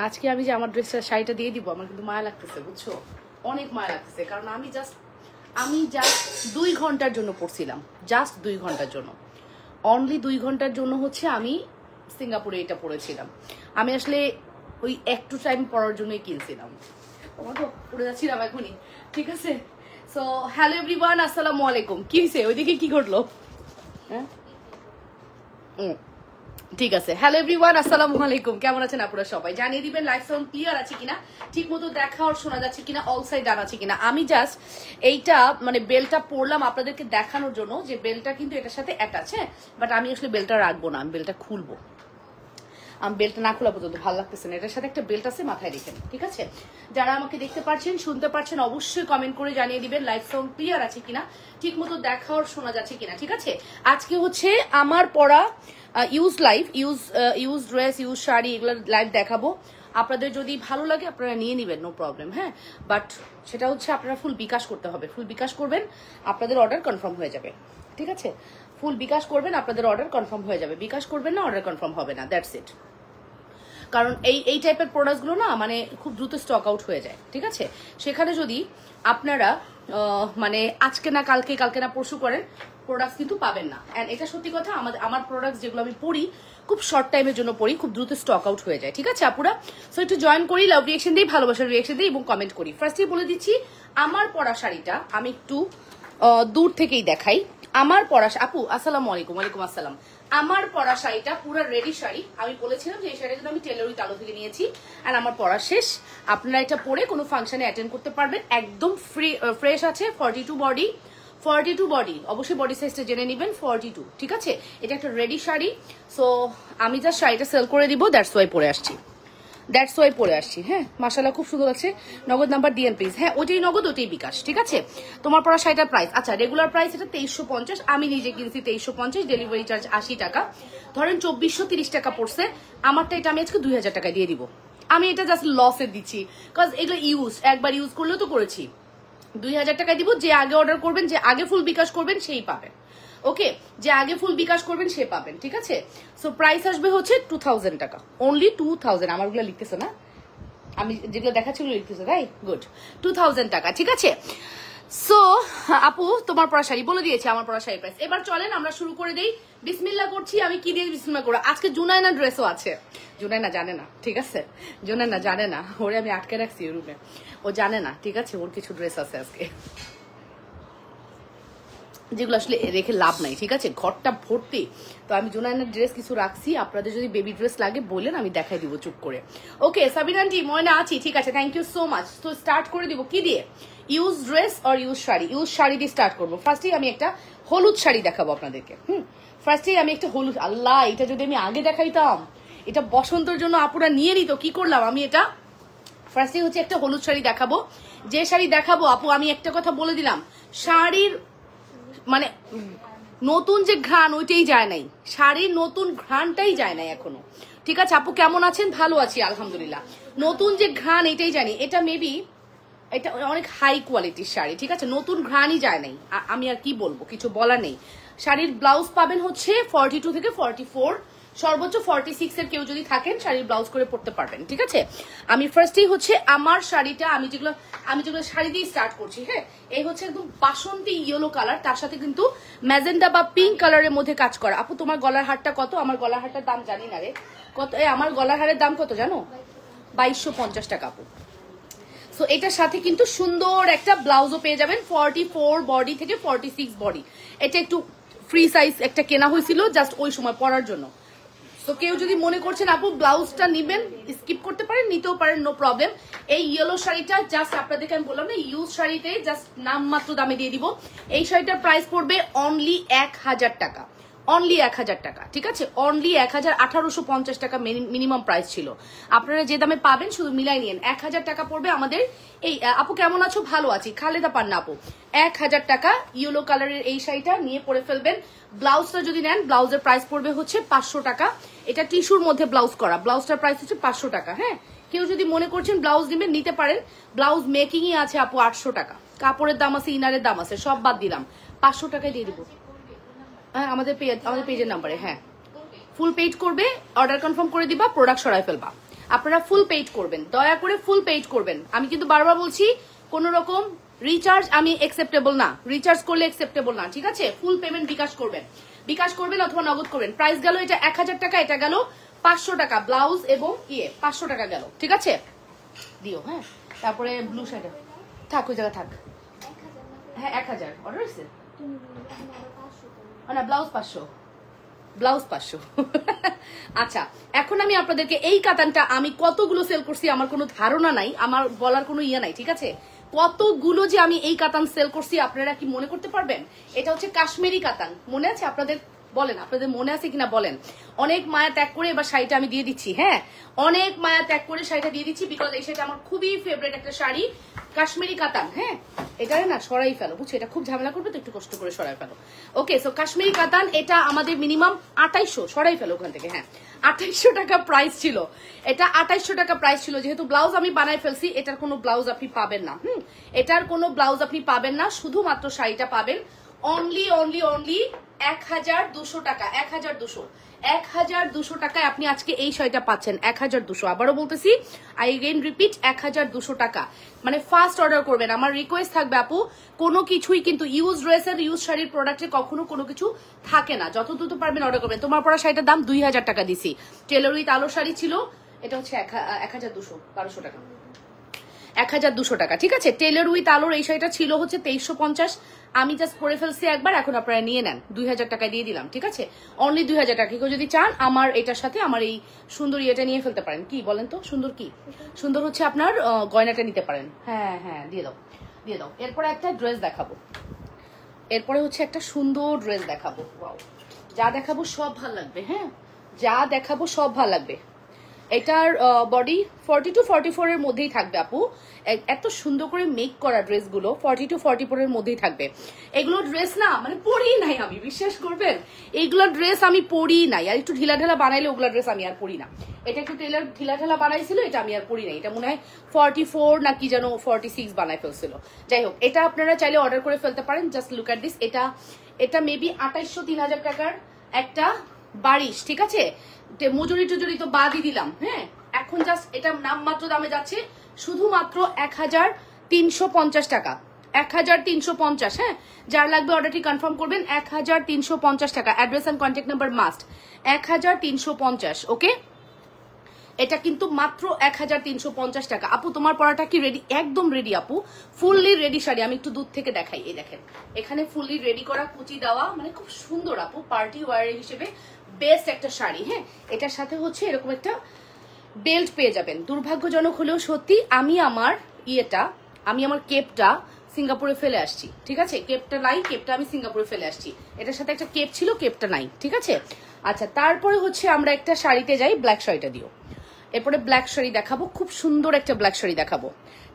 আজকে আমি যে আমার ড্রেসটা শাড়িটা দিয়ে দিব, আমার কিন্তু মায়া লাগতেছে, বুঝছো, অনেক মায়া লাগতেছে। কারণ আমি জাস্ট 2 ঘন্টার জন্য পড়ছিলাম, জাস্ট 2 ঘন্টার জন্য, অনলি 2 ঘন্টার জন্য হচ্ছে আমি সিঙ্গাপুরে এটা পড়েছিলাম। আমি আসলে ওই একটু টাইম পড়ার জন্যই কিনছিলাম। আমার তো পড়ে যাচ্ছিলাম এখনই, ঠিক আছে। সো হ্যালো এভরিওয়ান, আসসালামু আলাইকুম। কি হয়েছে, ওইদিকে কি ঘটলো? হ্যাঁ, ঠিক আছে। হ্যালো এভরিওয়ান, আসসালামু আলাইকুম। কেমন আছেন আপনারা সবাই? জানিয়ে দিবেন লাইভ সাউন্ড ক্লিয়ার আছে কিনা, ঠিক মতো দেখা আর শোনা যাচ্ছে কিনা, অল সাইড ডান আছে কিনা। আমি জাস্ট এইটা মানে বেলটা পরলাম আপনাদেরকে দেখানোর জন্য যে বেলটা কিন্তু এটার সাথে অ্যাটাচ, হ্যাঁ, বাট আমি আসলে বেলটা রাখবো না, আমি বেলটা খুলবো। আমি বেলটা না খোলা পর্যন্ত ভালো লাগতেছে না। এটার সাথে একটা বেল্ট আছে, মাথায় রেখেন, ঠিক আছে। যারা আমাকে দেখতে পাচ্ছেন, শুনতে পাচ্ছেন, অবশ্যই কমেন্ট করে জানিয়ে দিবেন লাইভ সাউন্ড ক্লিয়ার আছে কিনা, ঠিক মতো দেখা আর শোনা যাচ্ছে কিনা, ঠিক আছে। আজকে হচ্ছে আমার পড়া use live, use dress, use sari, এগুলো লাইভ দেখাবো। আপনাদের যদি ভালো লাগে আপনারা নিয়ে নেবেন, নো প্রবলেম, হ্যাঁ। বাট সেটা হচ্ছে আপনারা ফুল বিকাশ করতে হবে, ফুল বিকাশ করবেন, আপনাদের অর্ডার কনফার্ম হয়ে যাবে, ঠিক আছে। ফুল বিকাশ করবেন, আপনাদের অর্ডার কনফার্ম হয়ে যাবে। বিকাশ করবেন না, অর্ডার কনফার্ম হবে না, দ্যাটস ইট। কারণ এই টাইপের প্রোডাক্টগুলো না মানে খুব দ্রুত স্টক আউট হয়ে যায়, ঠিক আছে। সেখানে যদি আপনারা মানে আজকে না কালকে, কালকে না পরশু করেন, প্রোডাক্ট কিন্তু পাবেন না। অ্যান্ড এটা সত্যি কথা, আমার প্রোডাক্ট যেগুলো আমি পড়ি খুব শর্ট টাইমের জন্য পড়ি, খুব দ্রুত স্টক আউট হয়ে যায়, ঠিক আছে আপুরা। সো একটু জয়েন করি, লাভ রিয়েকশন দিই, ভালোবাসার রিয়েকশন দিই এবং কমেন্ট করি। ফার্স্টেই বলে দিচ্ছি, আমার পরা শাড়িটা আমি একটু দূর থেকেই দেখাই। আমার পরা আপু আসসালামু আলাইকুম। ওয়ালাইকুম আসসালাম। আমার পরা শাড়িটা পুরো রেডি শাড়ি। আমি বলেছিলাম যে এই শাড়িটা কিন্তু আমি টেলরি তালু থেকে নিয়েছি, আর আমার পরা শেষ। আপনারা এটা পরে কোনো ফাংশনে অ্যাটেন্ড করতে পারবেন, একদম ফ্রেশ আছে। 42 বডি, 42 বডি, অবশ্যই বডি সাইজটা জেনে নেবেন, 42, ঠিক আছে। এটা একটা রেডি শাড়ি। সো আমি জাস্ট শাড়িটা সেল করে দিব, দ্যাটস ওয়াই পরে আসছি, হ্যাঁ। মাশাআল্লাহ খুব সুন্দর আছে। নগদ নাম্বার দিয়েন প্লিজ। হ্যাঁ, ওইটাই নগদ, ওইটাই বিকাশ, ঠিক আছে। তোমার পরা শাড়িটার প্রাইস, আচ্ছা রেগুলার প্রাইস এটা 2350, আমি নিজে কিনছি 2350, ডেলিভারি চার্জ 80 টাকা, ধরেন 2430 টাকা পড়ছে। আমারটা এটা আমি আজকে 2000 টাকা দিয়ে দিব। আমি এটা জাস্ট লসে দিচ্ছি, কজ এগুলো একবার ইউজ করলেও তো করেছি। 2000 টাকা দিব। যে আগে অর্ডার করবেন, যে আগে ফুল বিকাশ করবেন সেই পাবেন, ওকে। যে আগে ফুল বিকাশ করবেন সে পাবেন, ঠিক আছে। সো প্রাইস আসবে হচ্ছে 2000 টাকা, অনলি 2000। আমারগুলো লিখতেছে না, আমি যেগুলো দেখাচ্ছি ওগুলো লিখতেছে, তাই গুড। 2000 টাকা, ঠিক আছে। সো আপু তোমার পরা শাড়ি বলে দিয়েছে, আমার পরা শাড়ি প্রাইস। এবার চলেন আমরা শুরু করে দেই। বিসমিল্লাহ করছি। আমি কি দিয়ে বিসমিল্লাহ করবো? আজকে জুনাইনা ড্রেসও আছে। জুনাইনা জানে না, ঠিক আছে, জুনাইনা জানে না, ওরে আমি আটকে রাখছি রুমে, ও জানে না, ঠিক আছে। ওর কিছু ড্রেস আছে আজকে, যেগুলো আসলে রেখে লাভ নাই, ঠিক আছে, ঘরটা ভর্তি। তো আমি জুনাইনার ড্রেস কিছু রাখছি, আপনাদের যদি বেবি ড্রেস লাগে বললেন, আমি দেখাই দিব চুপ করে। ওকে সাবিনানজি, ময়না আছি, ঠিক আছে, থ্যাংক ইউ সো মাচ। তো স্টার্ট করে দিব কি দিয়ে? ইউজ ড্রেস আর ইউজ শাড়ি। ইউজ শাড়ি দিয়ে স্টার্ট করবো। ফার্স্টেই আমি একটা হলুদ শাড়ি দেখাবো আপনাদেরকে। ফার্স্টেই আমি একটা হলুদ, আল্লাহ এটা যদি আমি আগে দেখাইতাম, এটা বসন্তের জন্য আপুরা নিয়ে নিত। কি করলাম আমি? এটা ফার্স্টেই হচ্ছে একটা হলুদ শাড়ি দেখাবো। যে শাড়ি দেখাবো আপু, আমি একটা কথা বলে দিলাম, শাড়ির মানে নতুন যে ঘ্রাণ ওইটাই যায় নাই, শাড়ির নতুন ঘ্রাণটাই যায় নাই এখনো, ঠিক আছে। আপু কেমন আছেন? ভালো আছি আলহামদুলিল্লাহ। নতুন যে ঘ্রাণ এটাই জানি, এটা মেবি এটা অনেক হাই কোয়ালিটির শাড়ি, ঠিক আছে, নতুন ঘ্রাণই যায় নাই। আমি আর কি বলবো, কিছু বলার নেই। শাড়ির ব্লাউজ পাবেন হচ্ছে 42 থেকে 44, সর্বোচ্চ 46 এর কেউ যদি থাকেন শাড়ির ব্লাউজ করে পড়তে পারবেন, ঠিক আছে। আমি ফার্স্টেই হচ্ছে আমার শাড়িটা, আমি যেগুলো শাড়ি দিয়ে স্টার্ট করছি, হ্যাঁ। এই হচ্ছে একদম বাসন্তী ইয়েলো কালার, তার সাথে কিন্তু ম্যাজেন্ডা বা পিঙ্ক কালারের মধ্যে কাজ করা। আপু তোমার গলার হারটা কত? আমার গলার হারটার দাম জানি না রে, কত? আমার গলার হারের দাম কত জানো? 2250 টাকা আপু। সো এটার সাথে কিন্তু সুন্দর একটা ব্লাউজও পেয়ে যাবেন, 44 বডি থেকে 46 বডি। এটা একটু ফ্রি সাইজ একটা কেনা হয়েছিল জাস্ট ওই সময় পরার জন্য। তো কেউ যদি মনে করছেন আপু ব্লাউজটা নিবেন, স্কিপ করতে পারেন, নিতেও পারেন, নো প্রবলেম। এই ইয়েলো শাড়িটা জাস্ট আপনাদেরকে আমি বললাম না, ইউজ শাড়িতে জাস্ট নামমাত্র দামে দিয়ে দিব। এই শাড়িটার প্রাইস পড়বে অনলি 1000 টাকা, অনলি 1000 টাকা, ঠিক আছে। অনলি 1850 টাকা মিনিমাম প্রাইস ছিল। আপনারা যে দামে পাবেন শুধু মিলাই নিন। 1000 টাকা পড়বে আমাদের এই। আপু কেমন আছো? ভালো আছি। খালেদা পান্না আপু, 1000 টাকা ইয়েলো কালারের এই শাড়িটা নিয়ে পরে ফেলবেন। ব্লাউজটা যদি নেন, ব্লাউজের প্রাইস পড়বে হচ্ছে 500 টাকা। এটা টিস্যুর মধ্যে ব্লাউজ করা, ব্লাউজটার প্রাইস হচ্ছে 500 টাকা, হ্যাঁ। কেউ যদি মনে করছেন ব্লাউজ নেবেন, নিতে পারেন। ব্লাউজ মেকিংই আছে আপু 800 টাকা, কাপড়ের দাম আছে, ইনারের দাম আছে, সব বাদ দিলাম, 500 টাকায় দিয়ে দিব। হ্যাঁ, আমাদের পেজের নাম্বারে, হ্যাঁ, ফুল পেজ করবে, অর্ডার কনফার্ম করে দিবা, প্রোডাক্ট সরাই ফেলবা। আপনারা ফুল পেইড করবেন, দয়া করে ফুল পেইড করবেন। আমি কিন্তু বারবার বলছি কোন রকম রিচার্জ আমি অ্যাকসেপ্টেবল না, রিচার্জ করলে অ্যাকসেপ্টেবল না, ঠিক আছে? ফুল পেমেন্ট বিকাশ করবেন, বিকাশ করবেন অথবা নগদ করবেন। প্রাইস গেল এটা 1000 টাকা, এটা গেল 500 টাকা, ব্লাউজ এবং 500 টাকা গেল, ঠিক আছে? দিও, হ্যাঁ। তারপরে ব্লু শাড়ি থাক, ওই জায়গা থাক। হ্যাঁ 1000 অর্ডার হয়েছে না, ব্লাউজ 500, ব্লাউজ 500। আচ্ছা, এখন আমি আপনাদেরকে এই কাতানটা আমি কতগুলো সেল করছি আমার কোনো ধারণা নাই, আমার বলার কোনো ইয়ে নাই, ঠিক আছে? কতগুলো যে আমি এই কাতান সেল করছি আপনারা কি মনে করতে পারবেন? এটা হচ্ছে কাশ্মীরি কাতান, মনে আছে আপনাদের? বলেন, আপনাদের মনে আছে কিনা বলেন। অনেক মায়া ত্যাগ করে এবার শাড়িটা আমি দিয়ে দিচ্ছি, হ্যাঁ অনেক মায়া ত্যাগ করে শাড়িটা দিয়ে দিচ্ছি, বিকজ এই শাড়িটা আমার খুবই ফেভারিট একটা শাড়ি, কাশ্মীরি কাতান। হ্যাঁ, এটা না সরাই ফেলো, বুঝছো? এটা খুব ঝামেলা করবে তো, একটু কষ্ট করে সরাই ফেলো। ওকে, সো কাশ্মীরি কাতান, এটা আমাদের মিনিমাম 2800, সরাই ফেলো ওখান থেকে। হ্যাঁ 2800 টাকা প্রাইস ছিল, এটা 2800 টাকা প্রাইস ছিল। যেহেতু ব্লাউজ আমি বানাই ফেলছি, এটার কোনো ব্লাউজ আপনি পাবেন না। এটার কোনো ব্লাউজ আপনি পাবেন না, শুধুমাত্র শাড়িটা পাবেন অনলি 1200 টাকা। 1200 টাকায় আপনি আজকে এই শাড়িটা পাচ্ছেন। 1200, আবারও বলতেছি, আই এগেইন রিপিট, 1200 টাকা। মানে ফার্স্ট অর্ডার করবেন। আমার রিকোয়েস্ট থাকবে আপু, কোনো কিছুই কিন্তু ইউজ ড্রেসের, ইউজ শাড়ির প্রোডাক্টে কখনো কোনো কিছু থাকে না, যত দ্রুত পারবেন অর্ডার করবেন। তোমার পরা শাড়িটার দাম 2000 টাকা দিছি, টেলর উইথ আলো শাড়ি ছিল, এটা হচ্ছে 1200 টাকা। 1200 টাকা, ঠিক আছে? টেলর উইথ আলোর এই শাড়িটা ছিল হচ্ছে 2350, আমি জাস্ট পরে ফেলছি একবার, এখন আপনারা নিয়ে নেন, 2000 টাকা দিয়ে দিলাম, ঠিক আছে? অনলি 2000 টাকা। কেউ যদি চান আমার এটার সাথে আমার এই সুন্দর ইয়েটা নিয়ে ফেলতে পারেন। কি বলেন তো, সুন্দর কি? সুন্দর হচ্ছে আপনার গয়নাটা নিতে পারেন। হ্যাঁ হ্যাঁ, দিয়ে দাও, দিয়ে দাও। এরপরে একটা ড্রেস দেখাবো, এরপরে হচ্ছে একটা সুন্দর ড্রেস দেখাবো। ওয়াও, যা দেখাবো সব ভাল লাগবে, হ্যাঁ যা দেখাবো সব ভাল লাগবে। এটার বডি 40 to 44 এর মধ্যেই থাকবে আপু। এত সুন্দর করে মেক করা ড্রেসগুলো 40 to 44 এর মধ্যেই থাকবে। এগুলো ড্রেস না মানে পরি নাই আমি, বিশ্বাস করবেন, এইগুলো ড্রেস আমি পরি নাই। আর একটু ঢিলা ঢালা বানাইলে ওগুলো ড্রেস আমি আর পরি না। এটা একটু টেলার ঢিলা ঢালা বানাইছিল, এটা আমি আর পরি নাই। এটা মনে হয় 44 না কি যেন 46 বানাই ফেলছিল। যাই হোক, এটা আপনারা চাইলে অর্ডার করে ফেলতে পারেন। Just look at this. এটা মেবি 2800-3000 টাকার একটা বারিশ, ঠিক আছে? মজুরি টুজুরি তো বাদই দিলাম। হ্যাঁ, এখন জাস্ট এটা নামমাত্র দামে যাচ্ছে শুধুমাত্র 1350 টাকা। 1350। হ্যাঁ, যার লাগবে অর্ডারটি কনফার্ম করবেন। 1350 টাকা। Address and contact number must. 1350। Okay, এটা কিন্তু মাত্র 1350 টাকা। আপু তোমার পরাটা কি রেডি? একদম রেডি আপু, ফুললি রেডি শাড়ি। আমি একটু দূর থেকে দেখাই, এই দেখেন এখানে ফুললি রেডি করা, কুচি দেওয়া, মানে খুব সুন্দর আপু, পার্টি ওয়ার হিসেবে বেস্ট একটা শাড়ি। হ্যাঁ, এটার সাথে হচ্ছে এরকম একটা বেল্ট পেয়ে যাবেন। দুর্ভাগ্যজনক হলেও সত্যি, আমি আমার কেপটা সিঙ্গাপুরে ফেলে আসছি, ঠিক আছে? কেপটা নাই, কেপটা আমি সিঙ্গাপুরে ফেলে আসছি। এটার সাথে একটা কেপ ছিল, কেপটা নাই, ঠিক আছে? আচ্ছা, তারপরে হচ্ছে আমরা একটা শাড়িতে যাই, ব্ল্যাক শাড়িটা দিও। এরপরে ব্ল্যাক শাড়ি দেখাবো, খুব সুন্দর একটা ব্ল্যাক শাড়ি দেখাবো,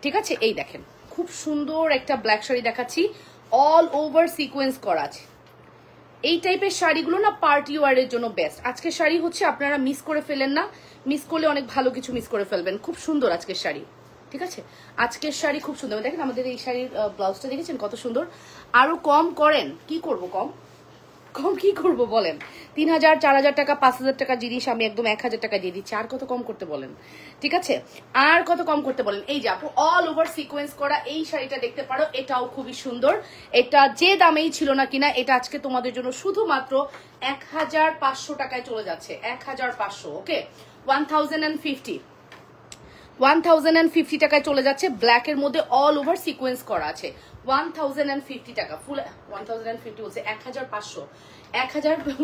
ঠিক আছে? এই দেখেন খুব সুন্দর একটা ব্ল্যাক শাড়ি দেখাচ্ছি, অল ওভার সিকোয়েন্স করা আছে। এই টাইপের শাড়িগুলো না পার্টি ওয়ারের জন্য বেস্ট। আজকের শাড়ি হচ্ছে আপনারা মিস করে ফেলেন না, মিস করলে অনেক ভালো কিছু মিস করে ফেলবেন। খুব সুন্দর আজকের শাড়ি, ঠিক আছে? আজকের শাড়ি খুব সুন্দর। দেখেন আমাদের এই শাড়ির ব্লাউজটা দেখেছেন কত সুন্দর। আরো কম করেন, কি করব, কম কি করব বলেন? 3000, 4000 টাকা, 5000 টাকা জিনিস আমি একদম 1000 টাকা দিয়ে দিচ্ছি। আর কত কম করতে বলেন, ঠিক আছে? আর কত কম করতে বলেন? এই যে আপু অল ওভার সিকোয়েন্স করা এই শাড়িটা দেখতে পারো, এটাও খুবই সুন্দর। এটা যে দামেই ছিল না কিনা, এটা আজকে তোমাদের জন্য শুধুমাত্র 1500 টাকায় চলে যাচ্ছে। 1500। ওকে, 1050 টাকায় চলে যাচ্ছে। ব্ল্যাক এর মধ্যে অল ওভার সিকোয়েন্স করা আছে। 1050 টাকা ফুল। 1050 বলছে 1500,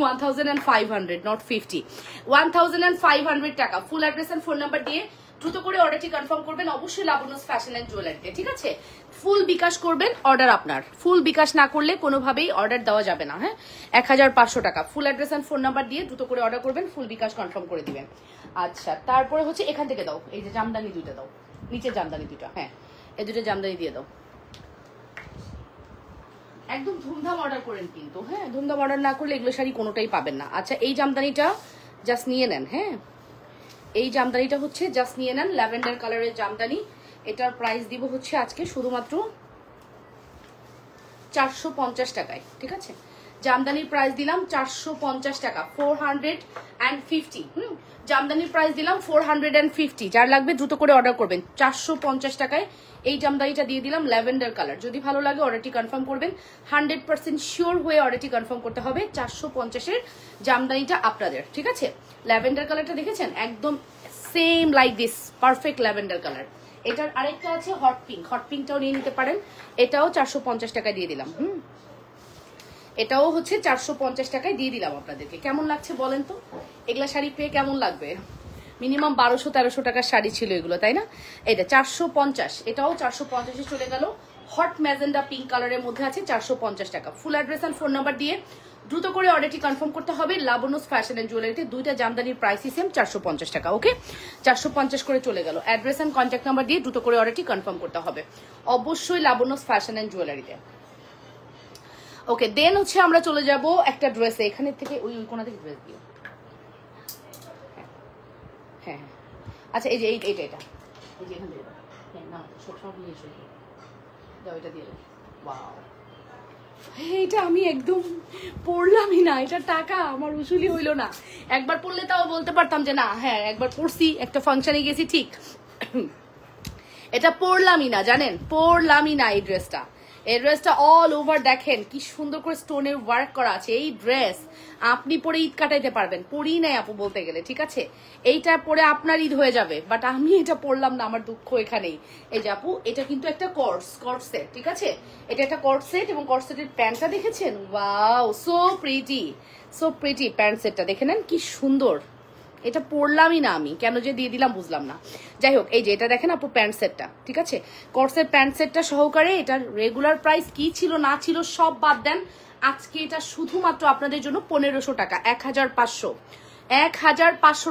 1500 নট 50। 1500 টাকা full. Address and phone number দিয়ে দ্রুত করে অর্ডারটি কনফার্ম করবেন, অবশ্যই লাবণ্যস ফ্যাশন এন্ড জুয়েলারিতে, ঠিক আছে? ফুল বিকাশ করবেন, অর্ডার আপনার। ফুল বিকাশ না করলে কোনোভাবেই অর্ডার দেওয়া যাবে না। হ্যাঁ, 1500 টাকা full. Address and phone number দিয়ে দ্রুত করে অর্ডার করবেন, ফুল বিকাশ কনফার্ম করে দিবেন। আচ্ছা, তারপরে হচ্ছে এখান থেকে দাও, এই যে জামদানি দুইটা দাও, নিচে জামদানি দুইটা, হ্যাঁ এই দুটো জামদানি দিয়ে দাও। একদম ধুমধাম অর্ডার করেন কিন্তু, হ্যাঁ ধুমধাম অর্ডার না করলে এগুলো শাড়ি কোনোটাই পাবেন না। আচ্ছা, এই জামদানিটা জাস্ট নিয়ে নেন। হ্যাঁ, এই জামদানিটা হচ্ছে জাস্ট নিয়ে নেন, ল্যাভেন্ডার কালারের জামদানি। এটার প্রাইস দিব হচ্ছে আজকে শুধুমাত্র 450 টাকায়, ঠিক আছে? জামদানির প্রাইস দিলাম 450 টাকা, 450। জামদানির প্রাইস দিলাম 450। যার লাগবে দ্রুত করে অর্ডার করবেন। 450 টাকায় এই জামদানিটা দিয়ে দিলাম, ল্যাভেন্ডার কালার। যদি ভালো লাগে অর্ডারটি কনফার্ম করবেন। 100% শিওর হয়ে অর্ডারটি কনফার্ম করতে হবে। 450-এর জামদানিটা আপনাদের, ঠিক আছে? ল্যাভেন্ডার কালারটা দেখেছেন, একদম same like this, perfect lavender colour. এটার আরেকটা আছে হট পিঙ্ক, হট পিঙ্কটাও নিয়ে নিতে পারেন। এটাও 450 টাকায় দিয়ে দিলাম। এটাও হচ্ছে 450 টাকায় দিয়ে দিলাম আপনাদেরকে। কেমন লাগছে বলেন তো? এগুলা শাড়ি পেয়ে কেমন লাগবে? মিনিমাম 1200-1300 টাকার শাড়ি ছিল এগুলো, তাই না? এটা 450, এটাও 450-এ চলে গেল। হট ম্যাজেন্ডা পিঙ্ক কালারের মধ্যে আছে 450 টাকা। Full address and phone number দিয়ে দ্রুত করে অর্ডারটি কনফার্ম করতে হবে। লাবণ্যস ফ্যাশন এন্ড জুয়েলারিতে দুইটা জামদানির প্রাইসই সেম, 450 টাকা। ওকে, 450 করে চলে গেল। অ্যাড্রেস এন্ড কন্ট্যাক্ট নাম্বার দিয়ে দ্রুত করে অর্ডারটি কনফার্ম করতে হবে অবশ্যই লাবণ্যস ফ্যাশন এন্ড জুয়েলারিতে। ওকে, দেন হচ্ছে আমরা চলে যাব একটা ড্রেসে। এখানে থেকে ওই কোনা থেকে ড্রেস দিও। হ্যাঁ, আচ্ছা, এই যে এটা এই যে এখান থেকে হ্যাঁ, না সব নিয়ে এসো, দাও এটা দিয়ে। ওয়াও, এইটা আমি একদম পড়লামই না, এটা টাকা আমার উসুলি হইলো না। একবার পড়লে তাও বলতে পারতাম যে না, হ্যাঁ একবার পড়ছি, একটা ফাংশনে গেছি, ঠিক। এটা পড়লামই না, জানেন, পড়লামই না এই ড্রেসটা। এই ড্রেসটা অল ওভার দেখেন কি সুন্দর করে স্টোনের ওয়ার্ক করা আছে। এই ড্রেস আপনি পরে ঈদ কাটাইতে পারবেন। পরেই নাই আপু বলতে গেলে, ঠিক আছে? এইটা পরে আপনার ঈদ হয়ে যাবে, বাট আমি এটা পরলাম না, আমার দুঃখ এখানেই। এই যে আপু, এটা কিন্তু একটা কর্ড সেট, ঠিক আছে? এটা একটা কর্ড সেট, এবং কর্ড সেটের প্যান্টটা দেখেছেন? ওয়াও, সো প্রিটি প্যান্ট সেটটা দেখে নেন কি সুন্দর। এটা পরলামই না আমি, কেন যে দিয়ে দিলাম বুঝলাম না। যাই হোক, এই যে এটা দেখেন আপু প্যান্ট সেটটা, ঠিক আছে? কর্সের প্যান্ট সেটটা সহকারে। এটার রেগুলার প্রাইস কি ছিল না ছিল সব বাদ দেন, আজকে এটা শুধুমাত্র আপনাদের জন্য 1500 টাকা, 1500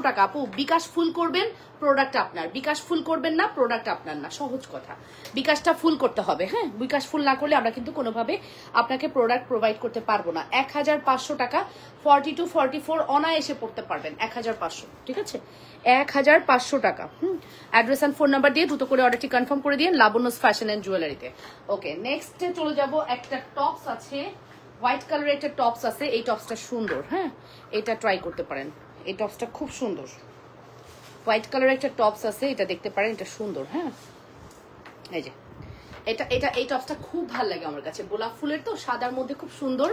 টাকা। আপু বিকাশ ফুল করবেন, প্রোডাক্ট আপনার। বিকাশ ফুল করবেন না, প্রোডাক্ট আপনার না, সহজ কথা। বিকাশটা ফুল করতে হবে। হ্যাঁ, বিকাশ ফুল না করলে আমরা কিন্তু কোনোভাবে আপনাকে প্রোডাক্ট প্রোভাইড করতে পারবো না। 1500 টাকা, 40 to 44 অনায়াসে পড়তে পারবেন। 1500, ঠিক আছে? 1500 টাকা। অ্যাড্রেস অ্যান্ড ফোন নাম্বার দিয়ে দ্রুত করে অর্ডারটি কনফার্ম করে দিন লাবণ্যস ফ্যাশন অ্যান্ড জুয়েলারিতে। ওকে, নেক্সটে চলে যাব। একটা টপস আছে, হোয়াইট কালারের একটা টপস আছে। এই টপসটা সুন্দর, হ্যাঁ, এটা ট্রাই করতে পারেন। এই টপসটা খুব সুন্দর। হোয়াইট কালারের একটা টপস আছে, এটা দেখতে পারেন, এটা সুন্দর। হ্যাঁ, এই যে এই টপসটা খুব ভালো লাগে আমার কাছে। গোলাপ ফুলের তো, সাদার মধ্যে খুব সুন্দর।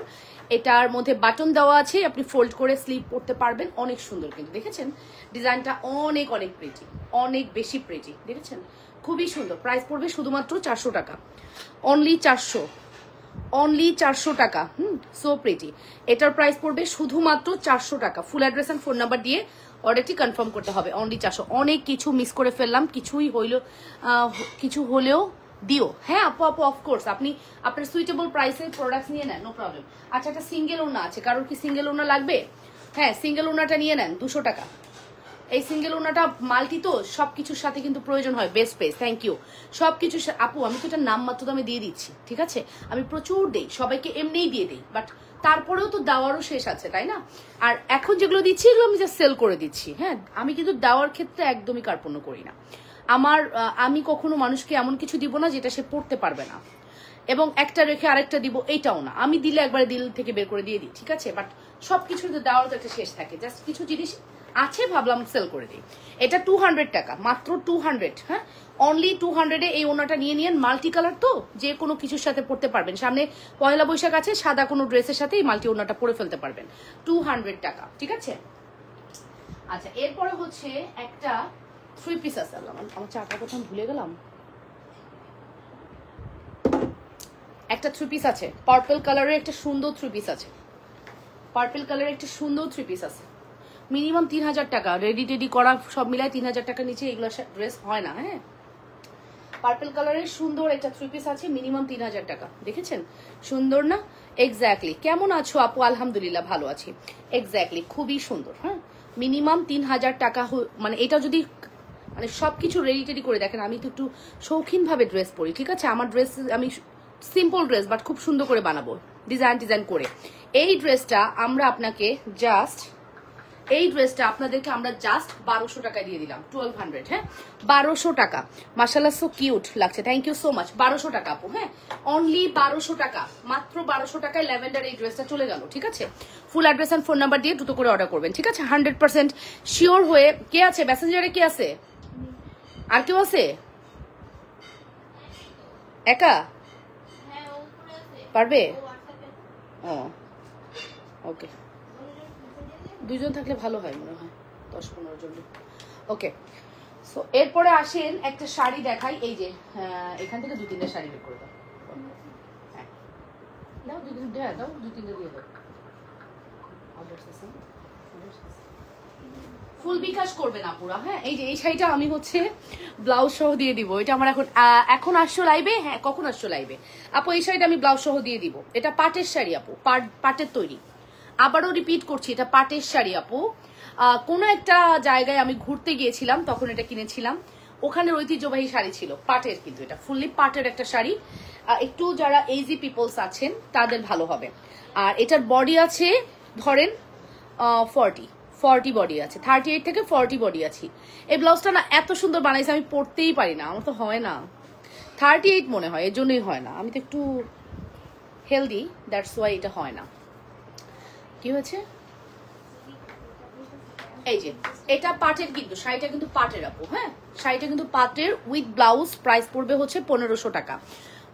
এটার মধ্যে বাটন দেওয়া আছে, আপনি ফোল্ড করে স্লিভ পরতে পারবেন। অনেক সুন্দর কিন্তু, দেখেছেন? ডিজাইনটা অনেক প্রিটি, অনেক বেশি প্রিটি, দেখেছেন? খুবই সুন্দর। প্রাইস পড়বে শুধুমাত্র 400 টাকা, অনলি 400 টাকা। So pretty. এটার প্রাইস পড়বে শুধুমাত্র 400 টাকা। Full address and phone number দিয়ে অর্ডারটি কনফার্ম করতে হবে। অনলি 400। অনেক কিছু মিস করে ফেললাম, কিছু হলেও দিও। হ্যাঁ আপু অফকোর্স, আপনি আপনার সুইটেবল প্রাইসের প্রোডাক্টস নিয়ে নেন, নো প্রবলেম। আচ্ছা, একটা সিঙ্গেল ওনা আছে, কারোর কি সিঙ্গেল ওনা লাগবে? হ্যাঁ, সিঙ্গেল ওনাটা নিয়ে নেন, 200 টাকা। এই সিঙ্গেল ওনাটা মাল্টি তো, সবকিছুর সাথে কিন্তু প্রয়োজন হয়। Best page, thank you. সবকিছু আপু, আমি তো এটা নাম মাত্র দামে দিয়ে দিচ্ছি, ঠিক আছে? আমি প্রচুর দেই, সবাইকে এমনিই দিয়ে দিই, বাট তারপরেও তো দেওয়ারও শেষ আছে, তাই না? আর এখন যেগুলো দিচ্ছি এগুলো আমি জাস্ট সেল করে দিচ্ছি। হ্যাঁ, আমি কিন্তু দেওয়ার ক্ষেত্রে একদমই কার্পণ্য করি না। আমি কখনো মানুষকে এমন কিছু দিব না যেটা সে পড়তে পারবে না, এবং একটা রেখে আরেকটা দিব, এইটাও না। আমি দিলে একবারে দিল থেকে বের করে দিয়ে দিই, ঠিক আছে? বাট সবকিছু দেওয়ার তো একটা শেষ থাকে। জাস্ট কিছু জিনিস আছে, ভাবলাম সেল করে দিই। এটা 200 টাকা, মাত্র 200। হ্যাঁ, অনলি 200-এ এই ওনাটা নিয়ে নিন। মাল্টি কালার তো, যে কোনো কিছুর সাথে পড়তে পারবেন। সামনে পয়লা বৈশাখ আছে, সাদা কোনো ড্রেসের সাথে এই মাল্টি ওনাটা পরে ফেলতে পারবেন। 200 টাকা, ঠিক আছে? আচ্ছা, এরপরে হচ্ছে একটা 3 পিস আছে। আমার চাটা কথা ভুলে গেলাম। একটা 3 পিস আছে, পার্পল কালারের একটা সুন্দর 3 পিস আছে। পার্পল কালারের একটা সুন্দর 3 পিস আছে। মিনিমাম 3000 টাকা, রেডি করা সব মিলায় 3000 টাকার নিচে এগুলো ড্রেস হয় না। হ্যাঁ, পার্পল কালারের সুন্দর একটা 3 পিস আছে, মিনিমাম 3000 টাকা। দেখেছেন? সুন্দর না? এক্স্যাক্টলি। কেমন আছো আপু? আলহামদুলিল্লাহ ভালো আছি। এক্স্যাক্টলি, খুবই সুন্দর। হ্যাঁ, মিনিমাম 3000 টাকা। মানে এটা যদি মানে সবকিছু রেডি করে দেখেন, আমি তো একটু শৌখিনভাবে ড্রেস পরি, ঠিক আছে? আমার ড্রেস আমি সিম্পল ড্রেস, বাট খুব সুন্দর করে বানাবো, ডিজাইন করে। এই ড্রেসটা আমরা আপনাকে জাস্ট এই ড্রেসটা আপনাদেরকে আমরা জাস্ট 1200 টাকায় দিয়ে দিলাম, 1200। হ্যাঁ 1200 টাকা, মাশাআল্লাহ সো কিউট লাগছে, থ্যাংক ইউ সো মাচ। 1200 টাকা আপু, হ্যাঁ অনলি 1200 টাকা, মাত্র 1200 টাকায় ল্যাভেন্ডার এই ড্রেসটা চলে গেল। ঠিক আছে, full address and phone number দিয়ে দ্রুত করে অর্ডার করবেন। ঠিক আছে, 100% শিওর হয়ে। কে আছে মেসেঞ্জারে? কে আছে? আর কেউ আছে? একা পারবে? ও ওকে, দুইজন থাকলে ভালো হয় মনে হয়, 10-15 জন। ওকে, সো এরপরে আসেন একটা শাড়ি দেখাই। এই যে এখান থেকে 2-3টা শাড়ি বের করে দাও। হ্যাঁ দাও, 2-3টা দাও, 2-3টা দিয়ে দাও। ফুল বিকাশ করবে না পুরা। হ্যাঁ এই যে এই শাড়িটা আমি হচ্ছে ব্লাউজ সহ দিয়ে দিব। এটা আমার এখন আসছো লাইভে? হ্যাঁ কখন আসছো লাইভে আপু? এই শাড়িটা আমি ব্লাউজ সহ দিয়ে দিব। এটা পাটের শাড়ি আপু, পাটের তৈরি। আবারও রিপিট করছি, এটা পাটের শাড়ি আপু। কোনো একটা জায়গায় আমি ঘুরতে গিয়েছিলাম, তখন এটা কিনেছিলাম, ওখানে ঐতিহ্যবাহী শাড়ি ছিল পাটের, কিন্তু এটা ফুললি পাটের একটা শাড়ি। একটু যারা এজি পিপলস আছেন তাদের ভালো হবে। আর এটার বডি আছে ধরেন 40 বডি আছে, 38 থেকে 40 বডি আছে। এই ব্লাউজটা না এত সুন্দর বানাইছে, আমি পরতেই পারি না, আমার তো হয় না। 38 মনে হয়, এর জন্যই হয় না। আমি তো একটু হেলদি, দ্যাটস ওয়াই এটা হয় না। কি হয়েছে? এই যে এটা পাটের, কিন্তু শাড়িটা কিন্তু পাটের আপু। হ্যাঁ শাড়িটা কিন্তু পাটের, উইথ ব্লাউজ। প্রাইস পড়বে হচ্ছে 1500 টাকা,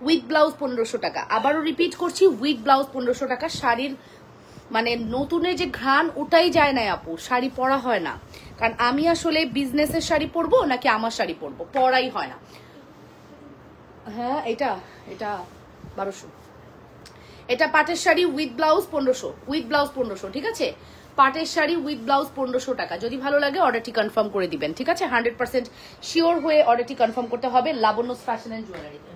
উইথ ব্লাউজ 1500 টাকা। আবারও রিপিট করছি, উইথ ব্লাউজ 1500 টাকা। শাড়ির মানে নতুনের যে ঘ্রাণ ওটাই যায় না আপু, শাড়ি পরা হয় না। কারণ আমি আসলে বিজনেসের শাড়ি পরবো নাকি আমার শাড়ি পরবো, পরাই হয় না। হ্যাঁ এটা 1200। এটা পাটের sari with blouse 1500, with blouse 1500। ঠিক আছে, পাটের শাড়ি উইথ ব্লাউজ 1500 টাকা। যদি ভালো লাগে অর্ডারটি কনফার্ম করে দিবেন। ঠিক আছে, 100% শিওর হয়ে অর্ডারটি কনফার্ম করতে হবে লাবণ্য ফ্যাশন এন্ড জুয়েলারিতে।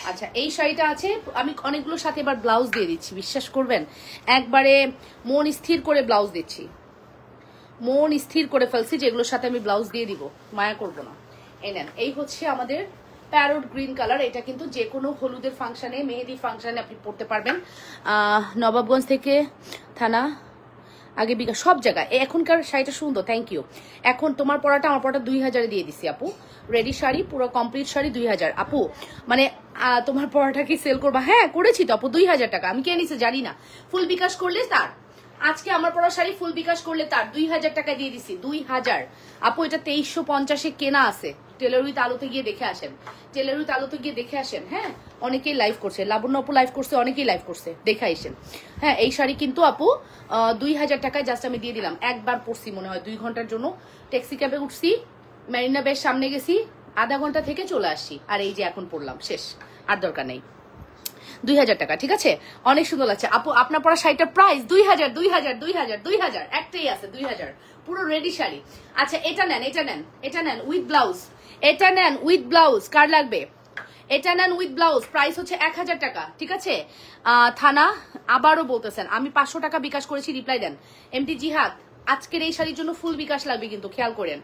আচ্ছা এই শাড়িটা আছে, আমি অনেকগুলোর সাথে এবার ব্লাউজ দিয়ে দিচ্ছি, বিশ্বাস করবেন একবারে মন স্থির করে ব্লাউজ দিচ্ছি, মন স্থির করে ফেলছি যেগুলোর সাথে আমি ব্লাউজ দিয়ে দিব, মায়া করব না। এই নেন, এই হচ্ছে আমাদের প্যারোট গ্রিন কালার। এটা কিন্তু যে কোনো হলুদের ফাংশনে, মেহেদির ফাংশনে আপনি পরতে পারবেন। নবাবগঞ্জ থেকে থানা আগে বিকাশ সব জায়গায়। এখনকার শাড়িটা সুন্দর, থ্যাংক ইউ। এখন তোমার পড়াটা আমার পড়াটা 2000 দিয়ে দিছি আপু। রেডি শাড়ি পুরো কমপ্লিট শাড়ি 2000 আপু। মানে তোমার পড়াটা কি সেল করবা? হ্যাঁ করেছি তো আপু, 2000 টাকা। আমি কে নিছে জানি না, ফুল বিকাশ করলে তার, আজকে আমার পড়া শাড়ি ফুল বিকাশ করলে তার 2000 টাকা দিয়ে দিছি, 2000 আপু। এটা 2350-এ কেনা আছে। টেলার উইথ আলোতে গিয়ে দেখে আসেন, টেলার উইথ আলোতে গিয়ে দেখে আসেন। হ্যাঁ অনেকেই লাইভ করছে, লাবণ্য আপু লাইভ করছে, অনেকেই লাইভ করছে, দেখে আসেন। হ্যাঁ এই শাড়ি কিন্তু আপু 2000 টাকায় জাস্ট আমি দিয়ে দিলাম। একবার পরছি মনে হয় 2 ঘন্টার জন্য, ট্যাক্সি ক্যাবে উঠছি, মেরিনা বের সামনে গেছি, আধা ঘন্টা থেকে চলে আসছি, আর এই যে এখন পড়লাম, শেষ, আর দরকার নেই। 2000 টাকা। ঠিক আছে, অনেক সুন্দর লাগছে আপু। আপনার পরা শাড়িটার প্রাইস 2000, 2000, 2000, 2000, একটাই আছে 2000, পুরো রেডি শাড়ি। আচ্ছা এটা নেন, এটা নেন, এটা নেন উইথ ব্লাউজ, এটা নেন উইথ ব্লাউজ, কার লাগবে? এটা নেন উইথ ব্লাউজ, প্রাইস হচ্ছে 1000 টাকা। ঠিক আছে, থানা আবারও বলতেছেন, আমি 500 টাকা বিকাশ করেছি, রিপ্লাই দেন। এমটি জিহাদ, আজকের এই শাড়ির জন্য ফুল বিকাশ লাগবে কিন্তু, খেয়াল করেন।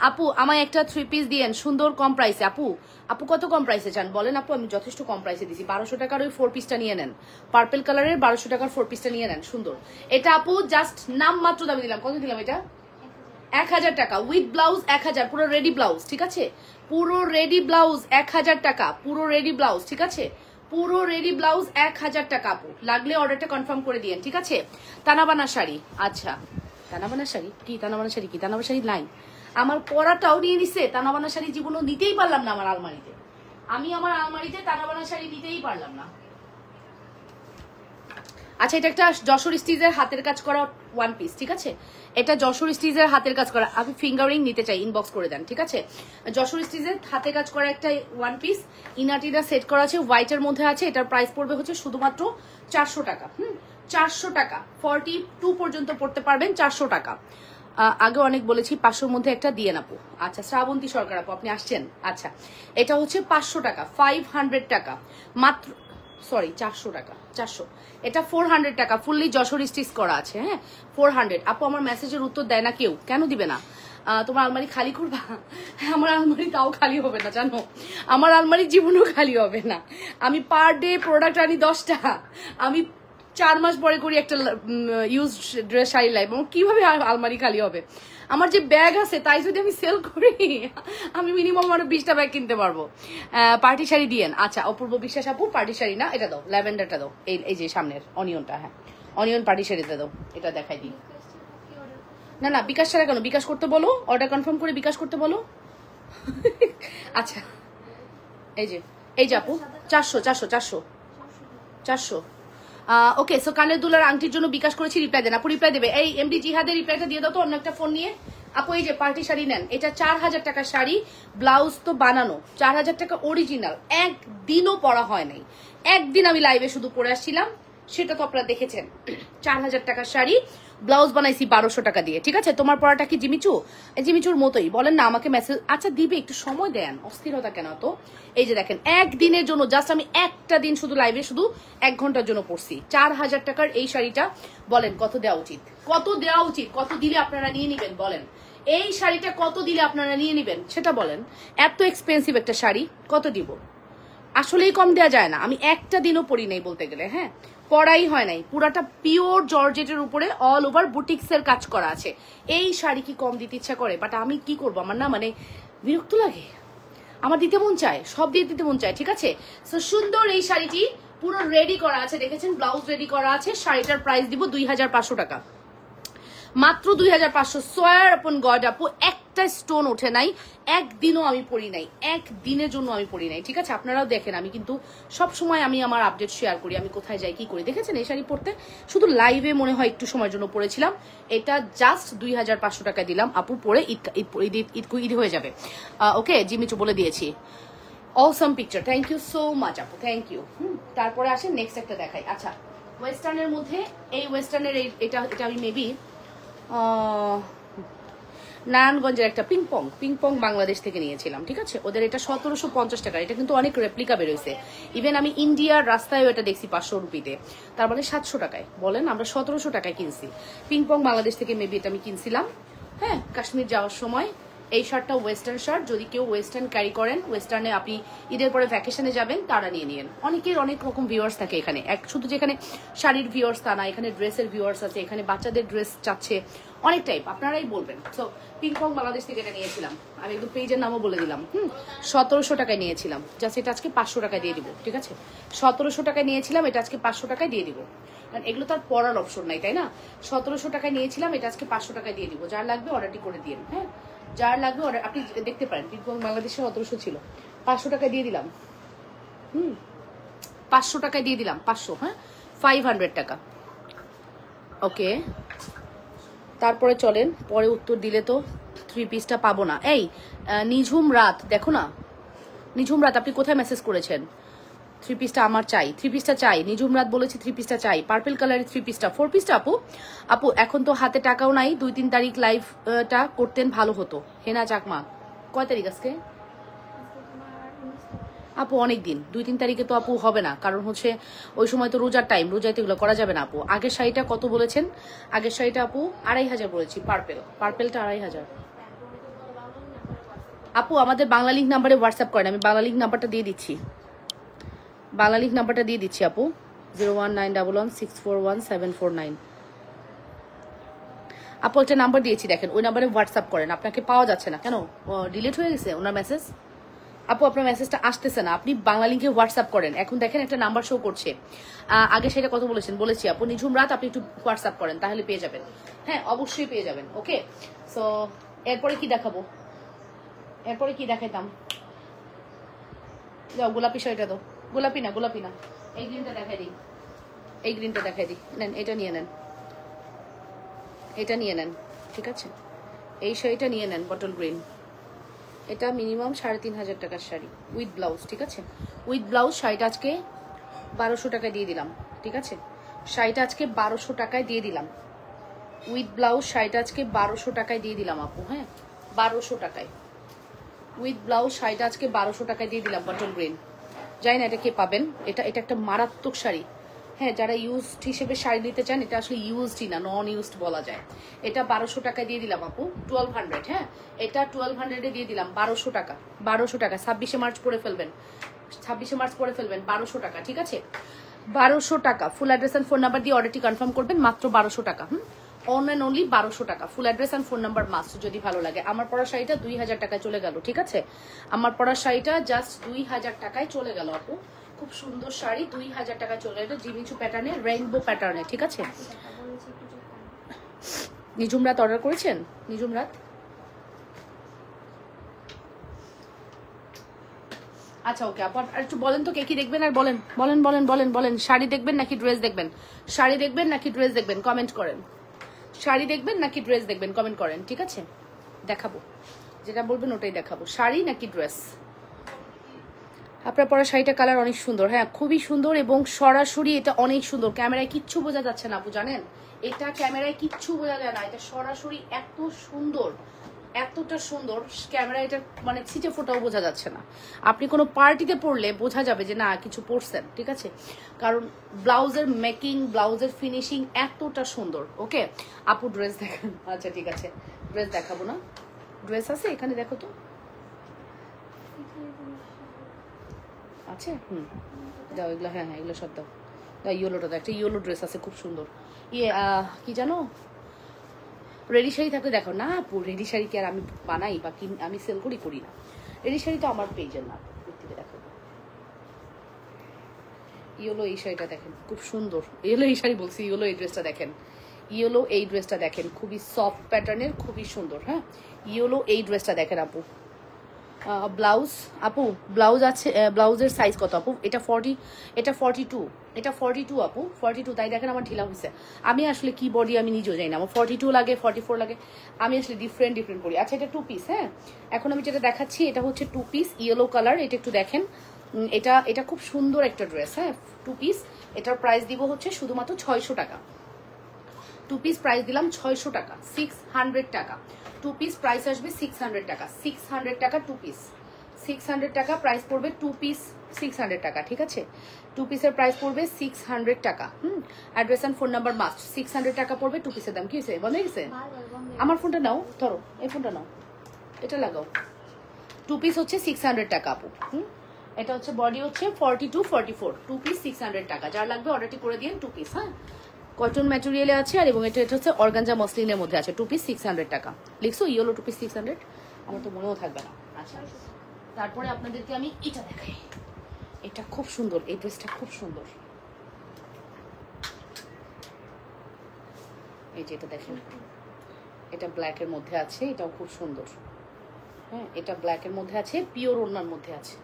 আপু আমায় একটা 3 পিস দিয়েন, সুন্দর কম প্রাইসে। আপু আপু কত কম প্রাইসে চান বলেন আপু, আমি যথেষ্ট কম প্রাইসে দিছি। 1200 টাকার ওই 4 পিসটা নিয়ে নেন, পার্পল কালারের 1200 টাকার 4 পিসটা নিয়ে নেন, সুন্দর। এটা আপু জাস্ট নাম মাত্র দামে দিলাম। কত দিলাম এটা? 1000 টাকা, উইথ ব্লাউজ 1000, পুরো রেডি ব্লাউজ। ঠিক আছে, পুরো রেডি ব্লাউজ 1000 টাকা, পুরো রেডি ব্লাউজ। ঠিক আছে, পুরো রেডি ব্লাউজ 1000 টাকা। আপু লাগলে অর্ডারটা কনফার্ম করে দিয়েন। ঠিক আছে, তানাবানা শাড়ি। আচ্ছা তানাবানা শাড়ি কি? তানাবানা শাড়ি কি? তানাবানা শাড়ি নাই, আমার পরাটাও নিয়ে নিছে। তানাবানা শাড়ি জীবনও নিতেই পারলাম না আমার আলমারিতে, আমি আমার আলমারিতে তানাবানা শাড়ি নিতেই পারলাম না। আচ্ছা এটা একটা যশোর স্টিজের হাতের কাজ করা 1 পিস। ঠিক আছে, এটা যশোর স্টিজের হাতের কাজ করা, আমি ফিঙ্গারিং নিতে চাই, ইনবক্স করে দেন। ঠিক আছে, যশোর স্টিজের হাতে কাজ করা একটা 1 পিস, ইনাটিটা সেট করা আছে, হোয়াইটের মধ্যে আছে। এটার প্রাইস পড়বে হচ্ছে শুধুমাত্র 400 টাকা। 400 টাকা, 42 পর্যন্ত পড়তে পারবেন, 400 টাকা। আগে অনেক বলেছি 500-র মধ্যে একটা দিয়ে আপু। আচ্ছা শ্রাবন্তী সরকার আপু আপনি আসছেন। আচ্ছা এটা হচ্ছে 500 টাকা, 500 টাকা মাত্র, সরি 400 টাকা, 400। এটা 400 টাকা, ফুললি যশোর স্টিচ করা আছে। হ্যাঁ 400। আপু আমার মেসেজের উত্তর দেয় না কেউ, কেন দিবে না? তোমার আলমারি খালি করবা? আমার আলমারি তাও খালি হবে না জানো, আমার আলমারি জীবনও খালি হবে না। আমি পার ডে প্রোডাক্ট আনি 10টা, আমি 4 মাস পরে করি একটা ইউজ ড্রেস শাড়ি লাইভ, কিভাবে আলমারি খালি হবে? আমার যে ব্যাগ আছে তাই যদি আমি সেল করি আমি মিনিমাম আরো 20টা ব্যাগ কিনতে পারবো। পার্টি শাড়ি দিয়েন। আচ্ছা অপূর্ব বিশ্বাস আপু, পার্টি শাড়ি না, এটা দাও, ল্যাভেন্ডারটা দাও, এই যে সামনের অনিয়নটা, হ্যাঁ অনিয়ন পার্টি শাড়িটা দাও, এটা দেখাই দিই। না না বিকাশ ছাড়া কেন, বিকাশ করতে বলো, অর্ডার কনফার্ম করে বিকাশ করতে বলো। আচ্ছা এই যে আপু 400 ওকে। সো কানের দুলার আংটির জন্য বিকাশ করেছি, রিপ্লাই দেন আপু, রিপ্লাই দেবে। এই এমডি জিহাদের রিপ্লাইটা দিয়ে দাও তো অন্য একটা ফোন নিয়ে। আপু এই যে পার্টি শাড়ি নেন, এটা 4000 টাকার শাড়ি, ব্লাউজ তো বানানো, 4000 টাকা অরিজিনাল, একদিনও পরা হয় নাই, একদিন আমি লাইভে শুধু পরে আসছিলাম, সেটা তো আপনারা দেখেছেন। 4000 টাকার শাড়ি, ব্লাউজ বানাইছি 1200 টাকা দিয়ে, ঠিক আছে। তোমার পড়াটা কি জিমিচু? জিমিচুর মতোই বলেন না আমাকে মেসেজ। আচ্ছা দিবে, একটু সময় দেন, অস্থিরতা কেন তো। এই যে দেখেন একদিনের জন্য জাস্ট আমি একটা দিন শুধু লাইভে শুধু 1 ঘন্টার জন্য পড়ছি 4000 টাকার এই শাড়িটা। বলেন কত দেওয়া উচিত, কত দেওয়া উচিত, কত দিলে আপনারা নিয়ে নিবেন বলেন? এই শাড়িটা কত দিলে আপনারা নিয়ে নিবেন সেটা বলেন? এত এক্সপেন্সিভ একটা শাড়ি কত দিব? আসলেই কম দেওয়া যায় না। আমি একটা দিনও পরি নাই বলতে গেলে, হ্যাঁ পরাই হয় নাই। পুরাটা পিওর জর্জেটের উপরে অল ওভার বুটিক্সের কাজ করা আছে। এই শাড়ি কি কম দিতে ইচ্ছা করে? বাট আমি কি করবো, আমার না মানে বিরক্ত লাগে, আমার দিতে মন চায়, সব দিয়ে দিতে মন চায়, ঠিক আছে। সো সুন্দর এই শাড়িটি পুরো রেডি করা আছে, দেখেছেন ব্লাউজ রেডি করা আছে। শাড়িটার প্রাইস দিব 2500 টাকা, মাত্র 2500। সোয়ার আপন গড আপু, একটা স্টোন ওঠে নাই, একদিনও আমি পরি নাই, একদিনের জন্য আমি পরি নাই, ঠিক আছে। আপনারাও দেখেন আমি কিন্তু সব সময় আমি আমার আপডেট শেয়ার করি, আমি কোথায় যাই কি করি। দেখেছেন এই শাড়ি পরতে শুধু লাইভে মনে হয় একটু সময়ের জন্য পরেছিলাম, এটা জাস্ট 2500 টাকা দিলাম আপু, পরে ঈদ হয়ে যাবে। ওকে জিমিচু বলে দিয়েছি। Awesome picture, thank you so much আপু, থ্যাংক ইউ। তারপরে আসেন নেক্সট একটা দেখাই। আচ্ছা ওয়েস্টার্নের মধ্যে এই ওয়েস্টার্নের এটা আমি মেবি নারায়ণগঞ্জের একটা পিংপং বাংলাদেশ থেকে নিয়েছিলাম, ঠিক আছে। ওদের এটা 1750 টাকা, এটা কিন্তু অনেক রেপ্লিকা বেরোইছে। ইভেন আমি ইন্ডিয়ার রাস্তায়ও এটা দেখছি 500 রুপিতে, তার মানে 700 টাকায়। বলেন আমরা 1700 টাকায় কিনছি পিংপং বাংলাদেশ থেকে, মেবি এটা আমি কিনছিলাম, হ্যাঁ কাশ্মীর যাওয়ার সময়। এই শার্টটা ওয়েস্টার্ন শার্ট, যদি কেউ ওয়েস্টার্ন ক্যারি করেন, ওয়েস্টার্নে আপনি ঈদের পরে ভ্যাকেশনে যাবেন, তারা নিয়ে নিন। অনেকের অনেক রকম ভিউয়ার্স থাকে এখানে, শুধু যেখানে শাড়ির ভিউয়ার্স তা না, এখানে ড্রেসের ভিউয়ার্স আছে, এখানে বাচ্চাদের ড্রেস চাচ্ছে, অনেক টাইপ, আপনারাই বলবেন। সো পিংপং বাংলাদেশ থেকে এটা নিয়েছিলাম, আমি একটু পেজের নামও বলে দিলাম। 1700 টাকায় নিয়েছিলাম, জাস্ট এটা আজকে 500 টাকায় দিয়ে দিব, ঠিক আছে। 1700 টাকায় নিয়েছিলাম, এটা আজকে 500 টাকায় দিয়ে দিব, কারণ এগুলো তো আর পড়ার অপশন নাই, তাই না। 1700 টাকায় নিয়েছিলাম, এটা আজকে 500 টাকায় দিয়ে দিব। যার লাগবে অর্ডারটি করে দিন, হ্যাঁ যার লাগবে অর্ডার আপনি দেখতে পারেন। পিংপং বাংলাদেশে 1700 ছিল, 500 টাকায় দিয়ে দিলাম। 500 টাকায় দিয়ে দিলাম, 500, হ্যাঁ 500 টাকা। ওকে তারপরে চলেন, পরে উত্তর দিলে তো 3 পিসটা পাবো না। এই নিঝুম রাত, দেখো না নিঝুম রাত, আপনি কোথায় মেসেজ করেছেন? 3 পিসটা আমার চাই, 3 পিসটা চাই। নিঝুম রাত বলেছি 3 পিসটা চাই, পার্পল কালারের 3 পিসটা, 4 পিসটা আপু এখন তো হাতে টাকাও নাই, 2-3 তারিখ লাইভটা করতেন ভালো হতো। হেনা চাকমা, কয় তারিখ আজকে আপু? অনেক দিন, 2-3 তারিখে তো আপু হবে না, কারণ হচ্ছে ওই সময় তো রোজার টাইম, রোজায় তো এগুলো করা যাবে না আপু। আগের শাড়িটা কত বলেছেন? আগের শাড়িটা আপু 2500 বলেছি, পার্পেলটা 2500। আপু আমাদের বাংলা লিঙ্ক নাম্বারে হোয়াটসঅ্যাপ করেন, আমি বাংলা লিঙ্ক নাম্বারটা দিয়ে দিচ্ছি, বাংলা লিঙ্ক নাম্বারটা দিয়ে দিচ্ছি আপু, 01911641749। আপু একটা নাম্বার দিয়েছি দেখেন, ওই নাম্বারে হোয়াটসঅ্যাপ করেন। আপনাকে পাওয়া যাচ্ছে না কেন? ডিলিট হয়ে গেছে ওনার মেসেজ? আপু আপনার মেসেজটা আসতেছে না, আপনি বাংলা লিঙ্কে হোয়াটসঅ্যাপ করেন। এখন দেখেন একটা নাম্বার শো করছে, আগে সেটা কত বলেছেন? বলেছি আপু নিঝুম রাত, আপনি একটু হোয়াটসঅ্যাপ করেন, তাহলে পেয়ে যাবেন, হ্যাঁ অবশ্যই পেয়ে যাবেন। ওকে সো এরপরে কি দেখাবো, এরপরে কি দেখাইতাম? যাও গোলাপি শাড়িটা দাও, গোলাপি না এই গ্রিনটা দেখাই দিই, এই গ্রিনটা দেখাই দিই, নেন এটা নিয়ে নেন, এটা নিয়ে নেন, ঠিক আছে। এই শাড়িটা নিয়ে নেন, বটল গ্রিন, এটা মিনিমাম 3500 টাকার শাড়ি উইথ ব্লাউজ, ঠিক আছে। উইথ ব্লাউজ শাড়িটা আজকে 1200 টাকায় দিয়ে দিলাম, ঠিক আছে। শাড়িটা আজকে 1200 টাকায় দিয়ে দিলাম, উইথ ব্লাউজ শাড়িটা আজকে 1200 টাকায় দিয়ে দিলাম আপু, হ্যাঁ 1200 টাকায় উইথ ব্লাউজ শাড়িটা আজকে 1200 টাকায় দিয়ে দিলাম, বটল গ্রিন। জানি না এটা কে পাবেন, এটা একটা মারাত্মক শাড়ি, হ্যাঁ যারা ইউজড হিসেবে শাড়ি নিতে চান, এটা আসলে ইউজডই না, নন ইউজড বলা যায়। এটা 1200 টাকায় দিয়ে দিলাম আপু, 1200, হ্যাঁ এটা 1200 দিয়ে দিলাম, 1200 টাকা, 1200 টাকা। 26শে মার্চ পরে ফেলবেন, 26শে মার্চ পরে ফেলবেন, 1200 টাকা, ঠিক আছে। 1200 টাকা। Full address and phone number দিয়ে অর্ডারটি কনফার্ম করবেন, মাত্র 1200 টাকা। অন অ্যান্ড অনলি 1200 টাকা। Full address and phone number must যদি ভালো লাগে। আমার পরা শাড়িটা 2000 টাকায় চলে গেল, ঠিক আছে? আমার পরা শাড়িটা জাস্ট 2000 টাকায় চলে গেল আপু। খুব সুন্দর শাড়ি, 2000 টাকায় চলে গেল। জিমিচু প্যাটার্নের, রেইনবো প্যাটার্নে, ঠিক আছে? নিজুম রাত অর্ডার করেছেন? নিজুম রাত, আচ্ছা ওকে আপু, আর একটু বলেন তো কে কি দেখবেন, আর বলেন বলেন বলেন বলেন বলেন শাড়ি দেখবেন নাকি ড্রেস দেখবেন? শাড়ি দেখবেন নাকি ড্রেস দেখবেন? কমেন্ট করেন। শাড়ি দেখবেন নাকি ড্রেস দেখবেন? কমেন্ট করেন, ঠিক আছে? দেখাবো, যেটা বলবেন ওটাই দেখাবো। শাড়ি নাকি ড্রেস? আপনার পরা শাড়িটা কালার অনেক সুন্দর, হ্যাঁ খুবই সুন্দর, এবং সরাসরি এটা অনেক সুন্দর। ক্যামেরায় কিচ্ছু বোঝা যাচ্ছে না আপু, জানেন? এটা ক্যামেরায় কিচ্ছু বোঝা যায় না, এটা সরাসরি এত সুন্দর, এতটা সুন্দর ক্যামেরা, এটা মানে ছিটে ফোটাও বোঝা যাচ্ছে না। আপনি কোনো পার্টিতে পরলে বোঝা যাবে যে না কিছু পরছেন, ঠিক আছে? কারণ ব্লাউজের মেকিং, ব্লাউজের ফিনিশিং এতটা সুন্দর। ওকে আপু ড্রেস দেখেন, আচ্ছা ঠিক আছে ড্রেস দেখাবো না। ড্রেস আছে এখানে, দেখো তো আছে। দাও এগুলো, হ্যাঁ হ্যাঁ এগুলো সব দাও। দাও ইয়েলোটা দাও, একটা ইয়েলো ড্রেস আছে খুব সুন্দর। ইয়ে কি জানো, রেডি শাড়ি থাকলে দেখো না আপু, রেডি শাড়ি কি আর আমি বানাই বা আমি সেল করি না। রেডি শাড়ি তো আমার পেজের না, থেকে দেখো ইয়েলো এই শাড়িটা দেখেন খুব সুন্দর। ইয়েলো এই শাড়ি বলছি, ইয়েলো এই ড্রেসটা দেখেন, ইয়েলো এই ড্রেসটা দেখেন, খুবই সফট প্যাটার্নের, খুবই সুন্দর। হ্যাঁ ইয়েলো এই ড্রেসটা দেখেন আপু। ব্লাউজ আপু, ব্লাউজ আছে, ব্লাউজের সাইজ কত আপু? এটা 40, এটা 42, এটা 42 আপু, 42। তাই দেখেন আমার ঢিলা হয়েছে। আমি আসলে কি বডি আমি নিজেও জানি না, আমার 42 লাগে 44 লাগে, আমি আসলে ডিফারেন্ট পরি। আচ্ছা এটা 2 পিস। হ্যাঁ এখন আমি যেটা দেখাচ্ছি এটা হচ্ছে 2 পিস ইয়েলো কালার। এটা একটু দেখেন, এটা খুব সুন্দর একটা ড্রেস। হ্যাঁ 2 পিস, এটার প্রাইস দিব হচ্ছে শুধুমাত্র 600 টাকা। 2 পিস প্রাইস দিলাম 600 টাকা, 600 টাকা। 2 পিস প্রাইস আসবে 600 টাকা, 600 টাকা 2 পিস, 600 টাকা প্রাইস পড়বে 2 পিস, 600 টাকা, ঠিক আছে? 2 পিসের প্রাইস পড়বে 600 টাকা। Address and phone number must. 600 টাকা পড়বে 2 পিসের দাম। কি হয়েছে, বন্ধ হয়ে গেছে? আমার ফোনটা নাও, ধরো এই ফোনটা নাও, এটা লাগাও। 2 পিস হচ্ছে 600 টাকা আপু। এটা হচ্ছে বডি হচ্ছে 42 44, 2 পিস 600 টাকা। যার লাগবে অর্ডারটি করে দিন। 2 পিস, হ্যাঁ কটন ম্যাটেরিয়ালে আছে, আর এবং এটা হচ্ছে অর্গানজা মসলিনের মধ্যে আছে। 2 পিস 600 টাকা। লিখছো ইয়েলো 2 পিস 600? আমার তো মনেও থাকবে না। আচ্ছা তারপরে আপনাদেরকে আমি এটা দেখাই, এটা খুব সুন্দর, এই ড্রেসটা খুব সুন্দর। এই যে এটা দেখেন, এটা ব্ল্যাকের মধ্যে আছে, এটাও খুব সুন্দর। হ্যাঁ এটা ব্ল্যাকের মধ্যে আছে, পিওর ওড়নার মধ্যে আছে,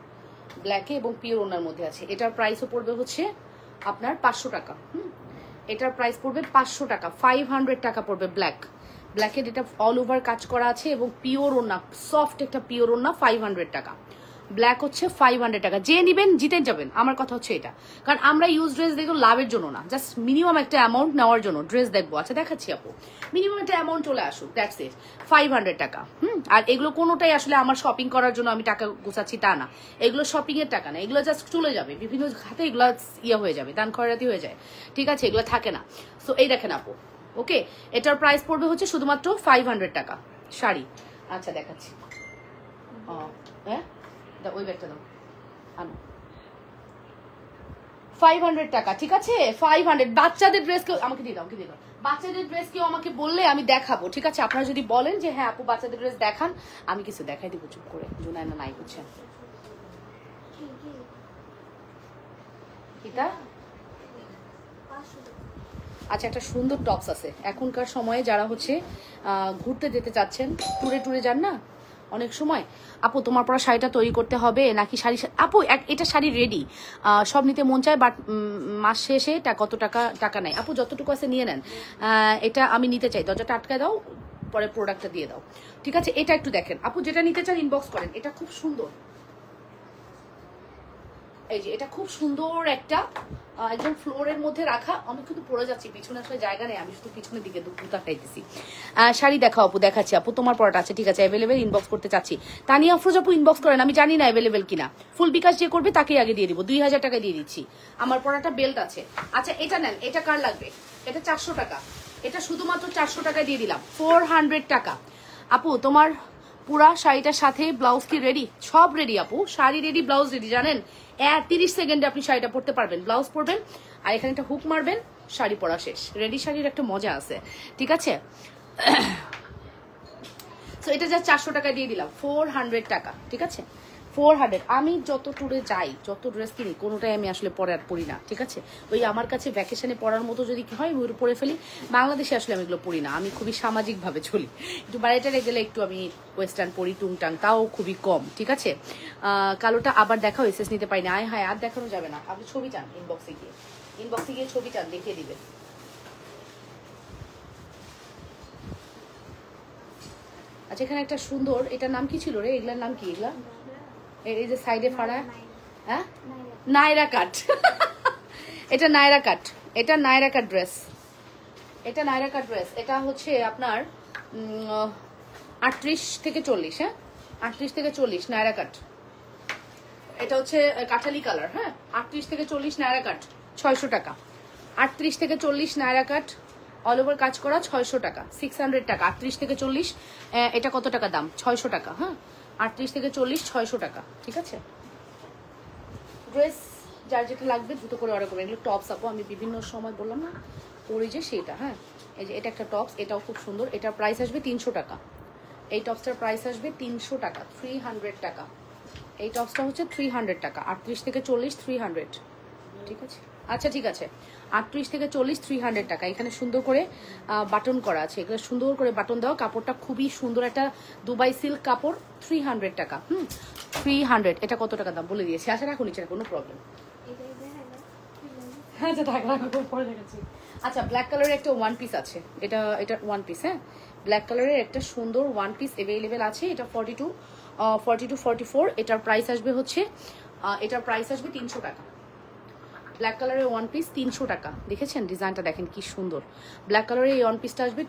ব্ল্যাকে এবং পিওর ওড়নার মধ্যে আছে। এটার প্রাইসও পড়বে হচ্ছে আপনার 500 টাকা। এটার প্রাইস পড়বে 500 টাকা, 500 টাকা পড়বে। ব্ল্যাকের এটা অল ওভার কাজ করা আছে এবং পিওর ওড়না, সফট একটা পিওর ওড়না, 500 টাকা। ব্ল্যাক হচ্ছে 500 টাকা। যে নিবেন জিতে যাবেন, আমার কথা হচ্ছে এটা। কারণ আমরা ইউজ ড্রেস দেখবো লাভের জন্য না, জাস্ট মিনিমাম একটা অ্যামাউন্ট নেওয়ার জন্য ড্রেস দেখবো। আচ্ছা দেখাচ্ছি আপু, মিনিমাম একটা অ্যামাউন্ট চলে আসুক, দ্যাটস ইট। 500 টাকা। আর এগুলো কোনোটাই আসলে আমার শপিং করার জন্য আমি টাকা গোছাচ্ছি তা না, এগুলো শপিং এর টাকা না, এগুলো জাস্ট চলে যাবে বিভিন্ন খাতে, এগুলো হয়ে যাবে, দান খয়রাতি হয়ে যায়, ঠিক আছে? এগুলো থাকে না। সো এই দেখেন আপু, ওকে এটার প্রাইস পড়বে হচ্ছে শুধুমাত্র 500 টাকা শাড়ি। আচ্ছা দেখাচ্ছি, হ্যাঁ ওই ব্যাগটা দাও, আনো। 500 টাকা, ঠিক আছে? 500। বাচ্চাদের ড্রেস কেউ আমাকে দিয়ে দাও, আমাকে দিয়ে দাও। বাচ্চাদের ড্রেস কেউ আমাকে বললে আমি দেখাবো, ঠিক আছে? আপনারা যদি বলেন যে হ্যাঁ আপু বাচ্চাদের ড্রেস দেখান, আমি কিছু দেখাই দিব চুপ করে। জুনায়না নাই বুঝছেন এটা। আচ্ছা একটা সুন্দর টপস আছে এখনকার সময়ে, যারা হচ্ছে ঘুরতে যেতে চাচ্ছেন, টুরে যান না অনেক সময়। আপু তোমার পরা শাড়িটা তৈরি করতে হবে নাকি শাড়ি? আপু এটা শাড়ি রেডি, সব নিতে মন চায়, বাট মাস শেষে কত টাকা নাই। আপু যতটুকু আছে নিয়ে নেন, এটা আমি নিতে চাই, দরজাটা আটকায় দাও, পরে প্রোডাক্টটা দিয়ে দাও, ঠিক আছে? এটা একটু দেখেন আপু, যেটা নিতে চান ইনবক্স করেন। এটা খুব সুন্দর, এই যে এটা খুব সুন্দর একটা একদম ফ্লোরের মধ্যে রাখা। আমি কিন্তু পড়ে যাচ্ছি, পিছনে আসলে জায়গা নেই, আমি শুধু পিছনের দিকে দুটা খাইতেছি। শাড়ি দেখাও আপু, দেখাচ্ছি আপু তোমার পরাটা আছে, ঠিক আছে? অ্যাভেলেবেল, ইনবক্স করতে চাচ্ছি। তানিয়া আফরোজ আপু ইনবক্স করেন, আমি জানি না অ্যাভেলেবেল কিনা। ফুল বিকাশ যে করবে তাকেই আগে দিয়ে দিব, 2000 টাকা দিয়ে দিচ্ছি। আমার পরাটা বেল্ট আছে। আচ্ছা এটা নেন, এটা কার লাগবে? এটা 400 টাকা, এটা শুধুমাত্র 400 টাকা দিয়ে দিলাম, 400 টাকা। আপু তোমার পুরা শাড়িটার সাথে ব্লাউজ কি রেডি? সব রেডি আপু, শাড়ি রেডি, ব্লাউজ রেডি। জানেন 30 সেকেন্ডে আপনি শাড়িটা পরতে পারবেন, ব্লাউজ পরবেন আর এখানে একটা হুক মারবেন, শাড়ি পরা শেষ। রেডি শাড়ির একটা মজা আছে, ঠিক আছে। তো এটা যা 400 টাকা দিয়ে দিলাম, 400 টাকা, ঠিক আছে 400। আমি যত ট্যুরে যাই, যত ড্রেস কিনি, কোনোটাই আমি আসলে পরে আর পরি না, ঠিক আছে। ওই আমার কাছে ভ্যাকেশনে পরার মতো যদি কি হয় ওই পরে ফেলি। বাংলাদেশে আসলে আমি এগুলো পরি না, আমি খুবই সামাজিকভাবে চলি। একটু বাইরেটারে গেলে একটু আমি ওয়েস্টার্ন পরি, টুংটাং, তাও খুবই কম, ঠিক আছে। কালোটা আবার দেখাও, এসএস নিতে পারি না। আয় হায়, আর দেখানো যাবে না। আপনি ছবি চান, ইনবক্সে গিয়ে ছবি চান, দেখিয়ে দিবে। আচ্ছা, এখানে একটা সুন্দর, এটার নাম কি ছিল রে? এগুলার নাম কি? এগুলা এই যে সাইডে ফাড়া, হ্যাঁ নায়রা কাট। এটা নায়রা কাট, এটা নায়রা কাট ড্রেস, এটা নায়রা কাট ড্রেস। এটা হচ্ছে আপনার 38 থেকে 40, হ্যাঁ 38 থেকে 40 নায়রা কাট। এটা হচ্ছে কাঠালি কালার, হ্যাঁ 38 থেকে 40 নায়রা কাট, 600 টাকা। 38 থেকে 40 নায়রা কাট, অল ওভার কাজ করা, 600 টাকা, 600 টাকা। 38 থেকে 40, এটা কত টাকা দাম? 600 টাকা, হ্যাঁ 38 থেকে 40, 600 টাকা, ঠিক আছে। ড্রেস যার যেটা লাগবে দ্রুত করে অর্ডার করবেন। এগুলো টপস আপু, আমি বিভিন্ন সময় বললাম না পরি যে সেটা, হ্যাঁ এই যে এটা একটা টপস, এটাও খুব সুন্দর। এটার প্রাইস আসবে 300 টাকা। এই টপসটার প্রাইস আসবে 300 টাকা, 300 টাকা। এই টপসটা হচ্ছে 300 টাকা। 38 থেকে 40, 300, ঠিক আছে। আচ্ছা ঠিক আছে, 38 থেকে 40, 300 টাকা। এখানে সুন্দর করে বাটন করা আছে, এখানে সুন্দর করে বাটন দেওয়া। কাপড়টা খুবই সুন্দর, একটা দুবাই সিল্ক কাপড়, 300 টাকা। 300। এটা কত টাকা দাম বলে দিয়েছি। আচ্ছা রাখুন, নিচে কোনো প্রবলেম। আচ্ছা থাক, পরে দেখাচ্ছি। আচ্ছা, ব্ল্যাক কালারের একটা ওয়ান পিস আছে, এটা ওয়ান পিস, হ্যাঁ ব্ল্যাক কালারের একটা সুন্দর ওয়ান পিস অ্যাভেলেবেল আছে। এটা 42, 44। এটার প্রাইস আসবে হচ্ছে, এটার প্রাইস আসবে 300 টাকা। ব্ল্যাক কালারের ওয়ান পিস 300 টাকা। দেখেছেন ডিজাইনটা, দেখেন কি সুন্দর। ব্ল্যাক কালারের এই ওয়ান পিসটা আসবে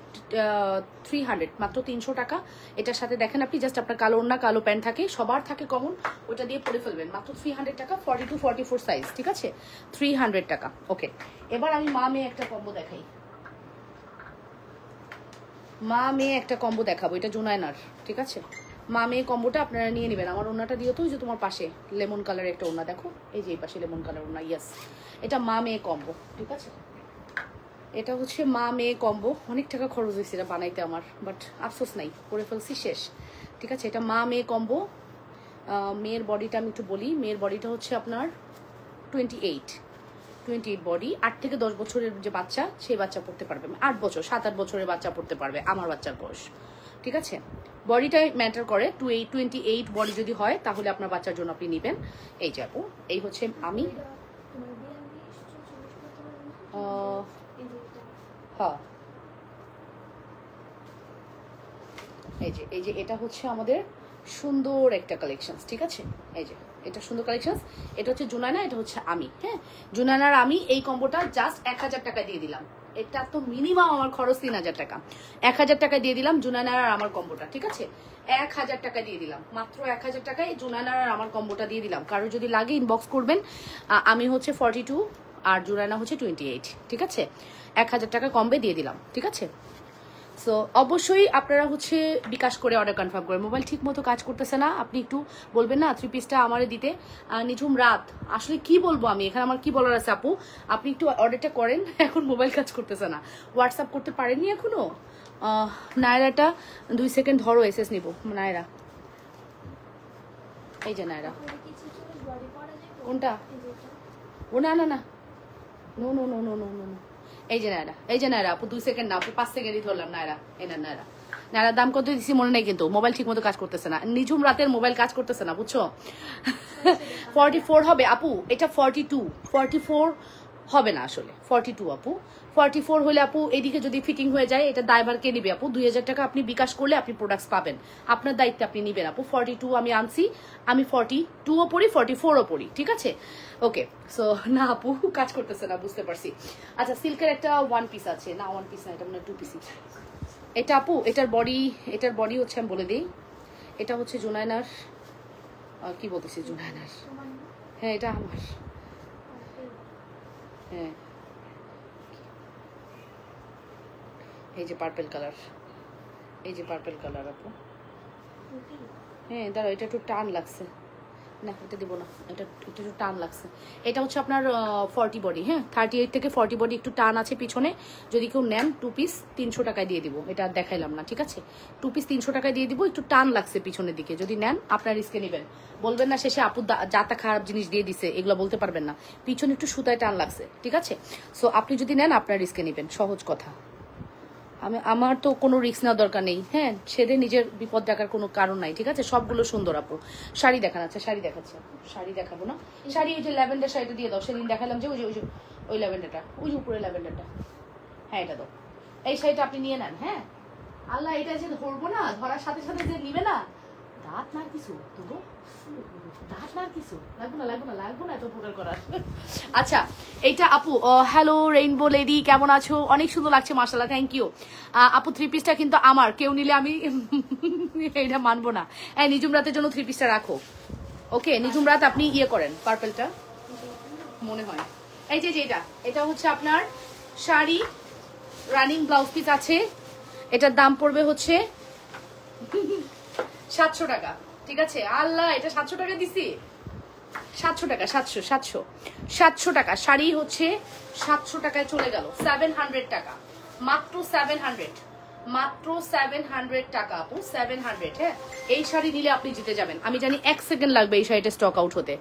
300, মাত্র 300 টাকা। এটার সাথে দেখেন আপনি জাস্ট আপনার কালো ওড়না, কালো প্যান্ট থাকে, সবার থাকে কমন, ওটা দিয়ে পরে ফেলবেন, মাত্র 300 টাকা। 42, 44 সাইজ, ঠিক আছে 300 টাকা। ওকে, এবার আমি মা মেয়ে একটা কম্বো দেখাই, মা মেয়ে একটা কম্বো দেখাবো। এটা জুনায়নার, ঠিক আছে। মা মেয়ে কম্বোটা আপনারা নিয়ে নেবেন। আমার ওড়নাটা দিও তো, ওই যে তোমার পাশে লেমন কালারের একটা ওড়না দেখো, এই যে এই পাশে লেমন কালার ওড়না, ইয়েস এটা মা মেয়ে কম্বো, ঠিক আছে। এটা হচ্ছে মা মেয়ে কম্বো। অনেক টাকা খরচ হয়েছে এটা বানাইতে আমার, বাট আফসোস নাই, করে ফেলছি, শেষ, ঠিক আছে। এটা মা মেয়ে কম্বো। মেয়ের বডিটা আমি একটু বলি, মেয়ের বডিটা হচ্ছে আপনার 28 বডি। 8 থেকে 10 বছরের যে বাচ্চা, সেই বাচ্চা পড়তে পারবে। 8 বছর, 7-8 বছরের বাচ্চা পড়তে পারবে, আমার বাচ্চার বয়স, ঠিক আছে। বডিটাই ম্যাটার করে। 28 বডি যদি হয় তাহলে আপনার বাচ্চার জন্য আপনি নেবেন। এই যে আপু, এই হচ্ছে আমি, হ্যাঁ এই যে এটা হচ্ছে আমাদের সুন্দর একটা কালেকশন, ঠিক আছে। এই যে এটা সুন্দর কালেকশন, এটা হচ্ছে জুনায়না, এটা হচ্ছে আমি, হ্যাঁ জুনায়নার আমি। এই কম্বোটা জাস্ট 1000 টাকা দিয়ে দিলাম। এটা তো মিনিমাম আমার খরচ 3000 টাকা। 1000 টাকা দিয়ে দিলাম জুনায়নার আর আমার কম্বোটা, ঠিক আছে 1000 টাকা দিয়ে দিলাম, মাত্র 1000 টাকায় জুনায়নার আর আমার কম্বোটা দিয়ে দিলাম। কারো যদি লাগে ইনবক্স করবেন। আমি হচ্ছে 42 আর জুনায়না হচ্ছে 28, ঠিক আছে 1000 টাকা কমবে দিয়ে দিলাম, ঠিক আছে। সো অবশ্যই আপনারা হচ্ছে বিকাশ করে অর্ডার কনফার্ম করে। মোবাইল ঠিক মতো কাজ করতেছে না, আপনি একটু বলবেন না 3 পিসটা আমারে দিতে। নিঝুম রাত, আসলে কি বলবো আমি, এখানে আমার কি বলার আছে আপু, আপনি একটু অর্ডারটা করেন। এখন মোবাইল কাজ করতেছে না, হোয়াটসঅ্যাপ করতে পারেননি এখনো। নায়রাটা 2 সেকেন্ড ধরো, এসএস নিব। নায়রা, এই যে নায়রা, কোনটা? ও না না না, no no no no no no no, এই যে নায়রা, এই যে নায়রা আপু 2 সেকেন্ড না আপু, 5 সেকেন্ডই ধরলাম। নায়রা, এই না নায়রা, নায়রার দাম কত দিচ্ছি মনে নেই, কিন্তু মোবাইল ঠিক মতো কাজ করতেছে না। নিঝুম রাতের মোবাইল কাজ করতেছে না, বুঝছো। 44 হবে আপু, এটা 44 হবে না আসলে, 42 আপু। 44 হলে আপু এদিকে যদি ফিটিং হয়ে যায়, এটা দায়ভার কে নিবে আপু? 2000 টাকা আপনি বিকাশ করলে আপনি প্রোডাক্টস পাবেন, আপনার দায়িত্বে আপনি নিবেন আপু। 42 আমি আনছি, আমি 42ও পড়ি, 44ও পড়ি, ঠিক আছে। ওকে, সো না আপু কাজ করতেছে না, বুঝতে পারছি। আচ্ছা, সিল্কের একটা ওয়ান পিস আছে, না ওয়ান পিস না, এটা মানে 2 পিস। এটা আপু, এটার বডি হচ্ছে, আমি বলে দিই, এটা হচ্ছে জুনায়নার, কি বলতেছি জুনায়নার, হ্যাঁ এটা আমার, হ্যাঁ এই যে পার্পেল কালার, এই যে পার্পেল কালার আপু, হ্যাঁ দাঁড়াও, এটা একটু টান লাগছে না, এটা দিব না, এটা একটু টান লাগছে। এটা হচ্ছে আপনার 40 বডি, হ্যাঁ 38 থেকে 40 বডি, একটু টান আছে পিছনে। যদি কেউ নেন 2 পিস 300 টাকায় দিয়ে দিব, এটা আর দেখাইলাম না, ঠিক আছে। 2 পিস 300 টাকায় দিয়ে দিব, একটু টান লাগছে পিছনের দিকে। যদি নেন আপনার রিস্কে নেবেন, বলবেন না শেষে আপু যাতা খারাপ জিনিস দিয়ে দিছে, এগুলো বলতে পারবেন না। পিছনে একটু সুতায় টান লাগছে, ঠিক আছে। সো আপনি যদি নেন আপনার রিস্কে নেবেন, সহজ কথা। আমার তো কোনো রিস্ক নেওয়ার দরকার নেই, হ্যাঁ সেদে নিজের বিপদ ডাকার কোনো কারণ নাই, ঠিক আছে। সবগুলো সুন্দর আপু। শাড়ি দেখান, আচ্ছা শাড়ি দেখাচ্ছে, শাড়ি দেখাবো না। শাড়ি ওই যে ল্যাভেন্ডার শাড়িটা দিয়ে দাও, সেদিন দেখালাম যে ওই ল্যাভেন্ডারটা, ওই যে উপরে ল্যাভেন্ডারটা, হ্যাঁ এটা দাও। এই শাড়িটা আপনি নিয়ে নেন। হ্যাঁ আল্লাহ, এটা যে ধরবো না, ধরার সাথে সাথে যে নিবে না, দাঁত না কিছু তবু, দাঁত না কিছু লাগবো না এত প্রকার করার। আচ্ছা এইটা আপু, হ্যালো রেইনবো লেডি, কেমন আছো? অনেক সুন্দর লাগছে মাশাআল্লাহ, থ্যাংক ইউ আপু। 3 পিসটা কিন্তু আমার, কেউ নিলে আমি এটা মানবো না। নিজুম রাতের জন্য 3 পিসটা রাখো, ওকে। নিজুম রাত আপনি ইয়ে করেন, পার্পলটা মনে হয়। এই যে এটা হচ্ছে আপনার শাড়ি, রানিং ব্লাউজ পিস আছে। এটার দাম পড়বে হচ্ছে 700 টাকা, ঠিক আছে। আল্লাহ, এটা 700 টাকা দিছি, 700 টাকা, 700 টাকা শাড়ি হচ্ছে 700 টাকায় চলে গেল। 700 টাকা, মাত্র 700, মাত্র 700 টাকা আপু, 700। হ্যাঁ এই শাড়ি নিলে আপনি জিতে যাবেন, আমি জানি 1 সেকেন্ড লাগবে এই শাড়িটা স্টক আউট হতে।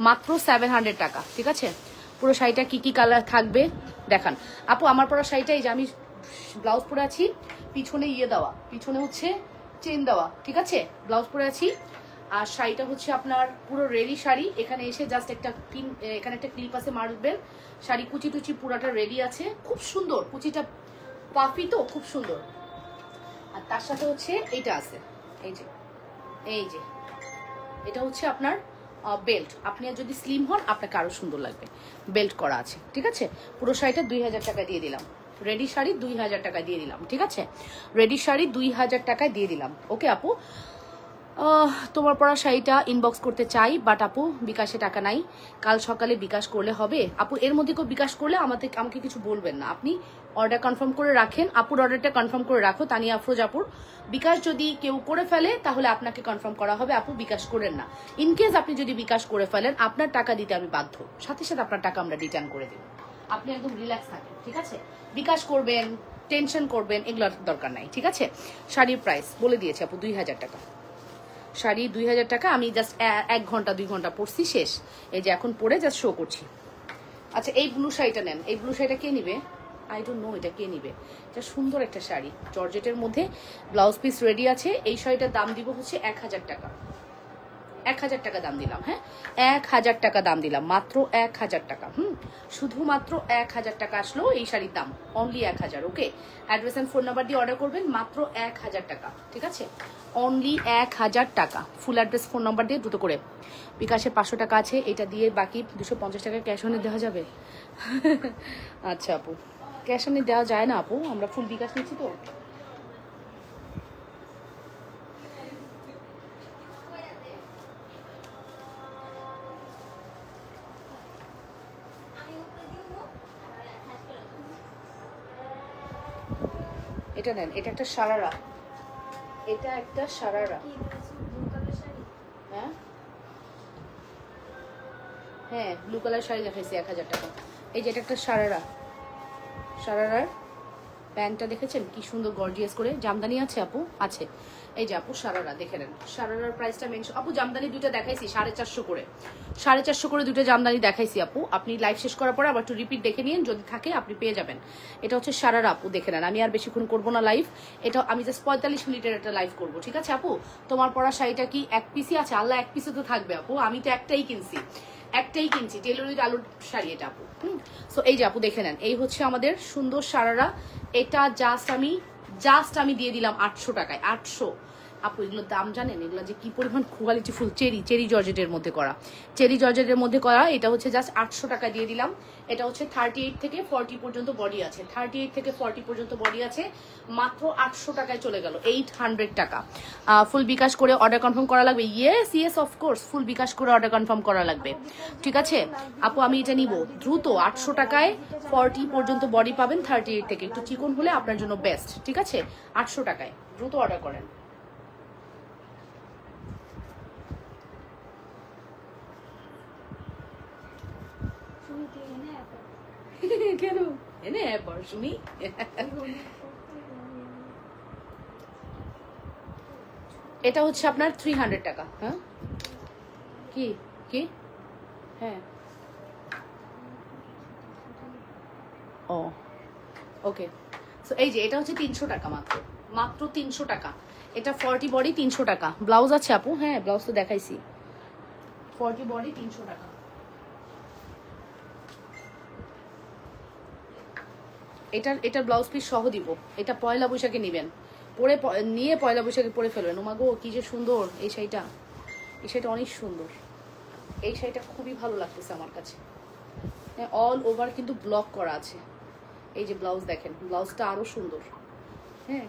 মাত্র 700 টাকা, ঠিক আছে। পুরো শাড়িটা কি কি কালার থাকবে দেখান আপু। আমার পরা শাড়িটা এই যে আমি ব্লাউজ পরে আছি, পিছনে ইয়ে দেওয়া, পিছনে হচ্ছে চেন দেওয়া, ঠিক আছে। ব্লাউজ পরে আছি, আর শাড়িটা হচ্ছে আপনার পুরো রেডি শাড়ি। এখানে এসে জাস্ট একটা পিন, এখানে একটা ক্লিপ আছে মারবেন। শাড়ি কুচি টুচি পুরাটা রেডি আছে, খুব সুন্দর, কুচিটা পাফি তো খুব সুন্দর। আর তার সাথে হচ্ছে এইটা আছে, এই যে এটা হচ্ছে আপনার বেল্ট। আপনি যদি স্লিম হন আপনাকে আরো সুন্দর লাগবে, বেল্ট করা আছে, ঠিক আছে। পুরো শাড়িটা 2000 টাকা দিয়ে দিলাম। রেডি শাড়ি 2000 টাকা দিয়ে দিলাম, ঠিক আছে। রেডি শাড়ি 2000 টাকায় দিয়ে দিলাম, ওকে আপু। তোমার পরা শাড়িটা ইনবক্স করতে চাই, বাট আপু বিকাশে টাকা নাই, কাল সকালে বিকাশ করলে হবে আপু। এর মধ্যে কেউ বিকাশ করলে আমাকে কিছু বলবেন না, আপনি অর্ডার কনফার্ম করে রাখেন। আপুর অর্ডারটা কনফার্ম করে রাখো, তানিয়া আফরোজ আপুর। বিকাশ যদি কেউ করে ফেলে তাহলে আপনাকে কনফার্ম করা হবে, আপু বিকাশ করেন না। ইনকেস আপনি যদি বিকাশ করে ফেলেন, আপনার টাকা দিতে আমি বাধ্য, সাথে সাথে আপনার টাকা আমরা রিটার্ন করে দেব। আপনি একদম রিল্যাক্স থাকেন, ঠিক আছে। বিকাশ করবেন, টেনশন করবেন, এগুলোর দরকার নাই, ঠিক আছে। শাড়ির প্রাইস বলে দিয়েছে আপু, 2000 টাকা শাড়ি, 2000 টাকা। আমি জাস্ট 1 ঘন্টা 2 ঘন্টা পরছি, শেষ। এই যে এখন পরে জাস্ট শো করছি। আচ্ছা এই ব্লু শাড়িটা নেন, এই ব্লু শাড়িটা কে নিবে? আই ডোন্ট নো এটা কে নিবে। এটা সুন্দর একটা শাড়ি, জর্জেটের মধ্যে, ব্লাউজ পিস রেডি আছে। এই শাড়িটার দাম দিব হচ্ছে 1000 টাকা, 1000 টাকা দাম দিলাম। হ্যাঁ 1000 টাকা দাম দিলাম, মাত্র 1000 টাকা। শুধুমাত্র 1000 টাকা আসলো এই শাড়ির দাম, only 1000। Okay, address and phone number দিয়ে অর্ডার করবেন, মাত্র 1000 টাকা, ঠিক আছে। অনলি 1000 টাকা, ফুল অ্যাড্রেস ফোন নাম্বার দিয়ে দ্রুত করে। বিকাশে 500 টাকা আছে, এটা দিয়ে বাকি 250 টাকা ক্যাশ অনে দেওয়া যাবে। আচ্ছা আপু, ক্যাশ অনে দেওয়া যায় না আপু, আমরা ফুল বিকাশ নিচ্ছি তো। এটা নেন, এটা একটা সারারা, এটা একটা সারারা। হ্যাঁ হ্যাঁ ব্লু কালার শাড়ি দেখাইছি 1000 টাকা। এই যে এটা একটা সারারা, সারারার প্যান্টটা দেখেছেন কি সুন্দর গর্জিয়াস করে। জামদানি আছে আপু? আছে। এই যে আপু সারারা দেখে নেন, সারারার প্রাইসটা মেনশন। আপু জামদানি দুইটা দেখাইছি 450 করে, 450 করে দুটো জামদানি দেখাইছি আপু। আপনি লাইভ শেষ করার পরে আবার একটু রিপিট দেখে নিন, যদি থাকে আপনি পেয়ে যাবেন। এটা হচ্ছে সারারা আপু, দেখে নেন। আমি আর বেশিক্ষণ করবো না লাইভ, এটা আমি জাস্ট 45 মিনিটের একটা লাইভ করবো, ঠিক আছে আপু। তোমার পরা শাড়িটা কি 1 পিসই আছে? আল্লাহ 1 পিসে তো থাকবে আপু, আমি তো একটাই কিনছি, টেলরির আলুর শাড়ি এটা আপু। সো এই যে আপু দেখে নেন, এই হচ্ছে আমাদের সুন্দর সারারা। এটা জাস্ট আমি দিয়ে দিলাম 800 টাকায়। 800 আপু, এগুলোর দাম জানেন? এগুলো যে কি পরিমাণ কোয়ালিটি ফুল, চেরি জর্জেটের মধ্যে করা, এটা হচ্ছে জাস্ট 800 টাকা দিয়ে দিলাম। এটা হচ্ছে 38 থেকে 40 পর্যন্ত বডি আছে, 38 থেকে 40 পর্যন্ত বডি আছে, মাত্র 800 টাকায় চলে গেল, 800 টাকা। ফুল বিকাশ করে অর্ডার কনফার্ম করা লাগবে। ইয়েস অফকোর্স, ফুল বিকাশ করে অর্ডার কনফার্ম করা লাগবে, ঠিক আছে আপু। আমি এটা নিব দ্রুত, 800 টাকায় 40 পর্যন্ত বডি পাবেন, 38 থেকে একটু চিকন হলে আপনার জন্য বেস্ট, ঠিক আছে। 800 টাকায় দ্রুত অর্ডার করেন। কেন এনে পর শুনি। এটা হচ্ছে আপনার 300 টাকা। হ্যাঁ কি কি হ্যাঁ ও ওকে। সো এই যে এটা হচ্ছে 300 টাকা, মাত্র মাত্র 300 টাকা। এটা 40 বডি 300 টাকা। ব্লাউজ আছে আপু? হ্যাঁ ব্লাউজ তো দেখাইছি। 40 বডি 300 টাকা। এটার ব্লাউজ পিস সহ দিব। এটা পয়লা বৈশাখে নেবেন, পরে নিয়ে পয়লা বৈশাখে পরে ফেলবেন। ওমা গো কি যে সুন্দর এই শাড়িটা, এই শাড়িটা অনেক সুন্দর। এই শাড়িটা খুবই ভালো লাগতেছে আমার কাছে। অল ওভার কিন্তু ব্লক করা আছে। এই যে ব্লাউজ দেখেন, ব্লাউজটা আরো সুন্দর। হ্যাঁ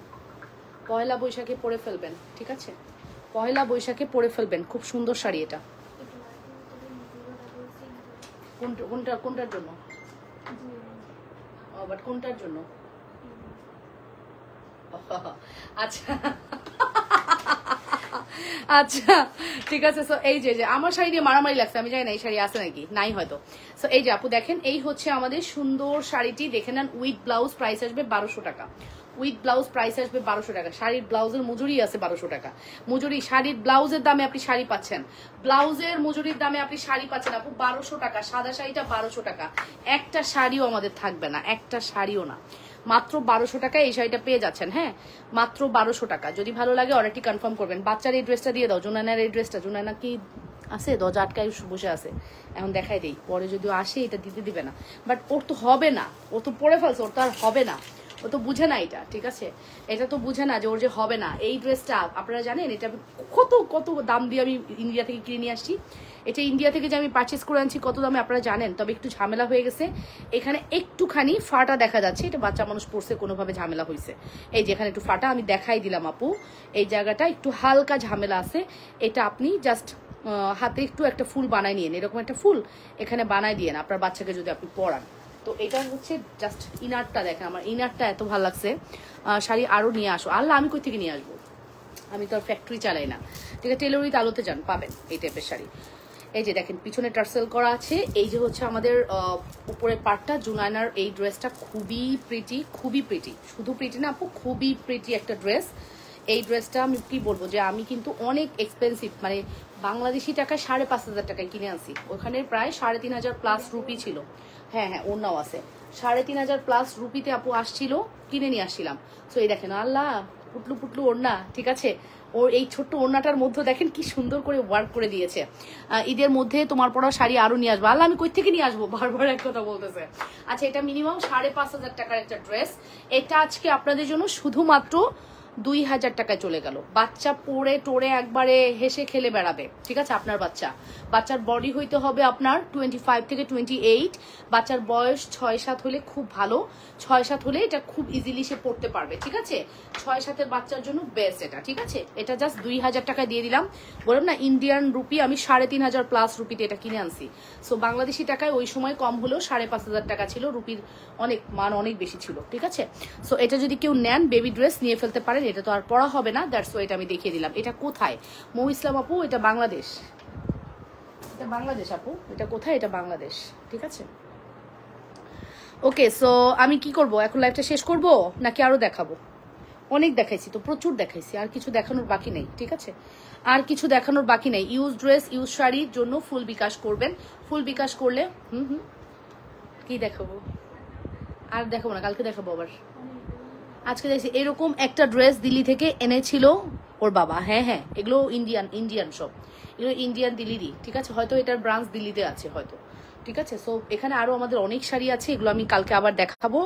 পয়লা বৈশাখে পরে ফেলবেন, ঠিক আছে? পয়লা বৈশাখে পরে ফেলবেন, খুব সুন্দর শাড়ি এটা। কোনটার জন্য? বাট কোনটার জন্য? আচ্ছা আচ্ছা ঠিক আছে। সো এই যে আমার শাড়ি নিয়ে মারামারি লাগছে, আমি জানি না এই শাড়ি আছে নাকি, নাই হয়তো। সো এই যে আপু দেখেন, এই হচ্ছে আমাদের সুন্দর শাড়িটি, দেখে নেন। উইথ ব্লাউজ প্রাইস আসবে 1200 টাকা। উইথ ব্লাউজ প্রাইস আসবে 1200 টাকা। শাড়ির ব্লাউজের মজুরি আছে 1200 টাকা। মজুরি, শাড়ির ব্লাউজের দামে আপনি শাড়ি পাচ্ছেন, ব্লাউজের মজুরির দামে আপনি শাড়ি পাচ্ছেন আপু 1200 টাকা। সাদা শাড়িটা 1200 টাকা। একটা শাড়িও আমাদের থাকবে না, একটা শাড়িও না। মাত্র 1200 টাকায় এই শাড়িটা পেয়ে যাচ্ছেন। হ্যাঁ মাত্র 1200 টাকা। যদি ভালো লাগে অর্ডারটি কনফার্ম করবেন। বাচ্চার এই ড্রেসটা দিয়ে দাও, জুনায়নার এই ড্রেসটা। জুনায়না কি আছে? দরজা আটকায় বসে আছে, এখন দেখাই দেই, পরে যদি আসে এটা দিতে দিবে না। বাট ওর তো হবে না, ও তো পরে ফেলছে, ওর তো আর হবে না, ও তো বুঝে না এটা, ঠিক আছে? এটা তো বুঝে না যে ওর যে হবে না। এই ড্রেসটা আপনারা জানেন এটা কত কত দাম দিয়ে আমি ইন্ডিয়া থেকে কিনে নিয়ে আসছি। এটা ইন্ডিয়া থেকে যে আমি পারচেস করে আনছি কত দামে আপনারা জানেন। তবে একটু ঝামেলা হয়ে গেছে, এখানে একটুখানি ফাটা দেখা যাচ্ছে। এটা বাচ্চা মানুষ পড়ছে, কোনোভাবে ঝামেলা হয়েছে। এই যে এখানে একটু ফাটা, আমি দেখাই দিলাম আপু, এই জায়গাটা একটু হালকা ঝামেলা আছে। এটা আপনি জাস্ট হাতে একটু একটা ফুল বানাই নিয়েন, এরকম একটা ফুল এখানে বানাই দিয়েন আপনার বাচ্চাকে যদি আপনি পরান। তো এটা হচ্ছে জাস্ট ইনারটা দেখেন, আমার ইনারটা এত ভালো লাগছে। শাড়ি আরো নিয়ে আসো। আল্লাহ আমি কই থেকে নিয়ে আসবো, আমি তো আর ফ্যাক্টরি চালাই না, ঠিক আছে? টেলরিতে আলোতে যান, পাবেন এই টাইপের শাড়ি। এই যে দেখেন পিছনে টার্সেল করা আছে। এই যে হচ্ছে আমাদের উপরের পার্টটা। জুনায়নার এই ড্রেসটা খুবই প্রিটি, খুবই প্রিটি। শুধু প্রিটি না আপু, খুবই প্রিটি একটা ড্রেস। এই ড্রেসটা আমি কি বলবো যে আমি কিন্তু অনেক এক্সপেন্সিভ, মানে বাংলাদেশি টাকায় 5,500 টাকায় কিনে আনছি। ওখানে প্রায় 3,500 প্লাস রুপি ছিল। হ্যাঁ হ্যাঁ ওড়নাও আছে, 3,500 প্লাস রুপিতে আপু আসছিল, কিনে নিয়ে আসছিলাম। সো এই দেখেন আল্লাহ পুটলু পুটলু ওড়না, ঠিক আছে? ওর এই ছোট্ট ওড়নাটার মধ্যে দেখেন কি সুন্দর করে ওয়ার্ক করে দিয়েছে। ঈদের মধ্যে তোমার পরা শাড়ি আরো নিয়ে আসবো। আল্লাহ আমি কই থেকে নিয়ে আসবো, বারবার এক কথা বলতেছে। আচ্ছা এটা মিনিমাম 5,500 টাকার একটা ড্রেস। এটা আজকে আপনাদের জন্য শুধুমাত্র 2,000 টাকায় চলে গেল। বাচ্চা পরে টোরে একবারে হেসে খেলে বেড়াবে, ঠিক আছে? আপনার বাচ্চার বডি হইতে হবে আপনার 25 থেকে 28। বাচ্চার বয়স 6-7 হলে খুব ভালো, 6-7 হলে এটা খুব ইজিলি সে পড়তে পারবে, ঠিক আছে? 6-7 বাচ্চার জন্য বেস্ট এটা, ঠিক আছে? এটা জাস্ট 2,000 টাকায় দিয়ে দিলাম। বললাম না ইন্ডিয়ান রুপি আমি 3,500 প্লাস রুপিতে এটা কিনে আনছি। সো বাংলাদেশি টাকায় ওই সময় কম হলেও 5,500 টাকা ছিল। রুপির অনেক মান অনেক বেশি ছিল, ঠিক আছে? সো এটা যদি কেউ নেন বেবি ড্রেস নিয়ে ফেলতে পারেন। এটা তো আর পড়া হবে না, দ্যাটস ওয়াই এটা আমি দেখিয়ে দিলাম। এটা কোথায়? মৌ ইসলাম আপু এটা বাংলাদেশ, এটা বাংলাদেশ আপু। এটা কোথায়? এটা বাংলাদেশ, ঠিক আছে? ওকে সো আমি কি করব এখন, লাইভটা শেষ করব নাকি আরো দেখাবো? অনেক দেখাইছি তো, প্রচুর দেখাইছি, আর কিছু দেখানোর বাকি নেই, ঠিক আছে? আর কিছু দেখানোর বাকি নেই। ইউজ ড্রেস ইউজ শাড়ির জন্য ফুল বিকাশ করবেন। ফুল বিকাশ করলে কি দেখাবো? আর দেখাবো না, কালকে দেখাবো আবার। আজকে দেখছি এরকম একটা ড্রেস দিল্লি থেকে এনেছিল ওর বাবা। হ্যাঁ হ্যাঁ এগুলো ইন্ডিয়ান সব, এগুলো ইন্ডিয়ান দিল্লিরই, ঠিক আছে? হয়তো এটার ব্রাঞ্চ দিল্লিতে আছে হয়তো, ঠিক আছে? সো এখানে আরো আমাদের অনেক শাড়ি আছে, এগুলো আমি কালকে আবার দেখাবো।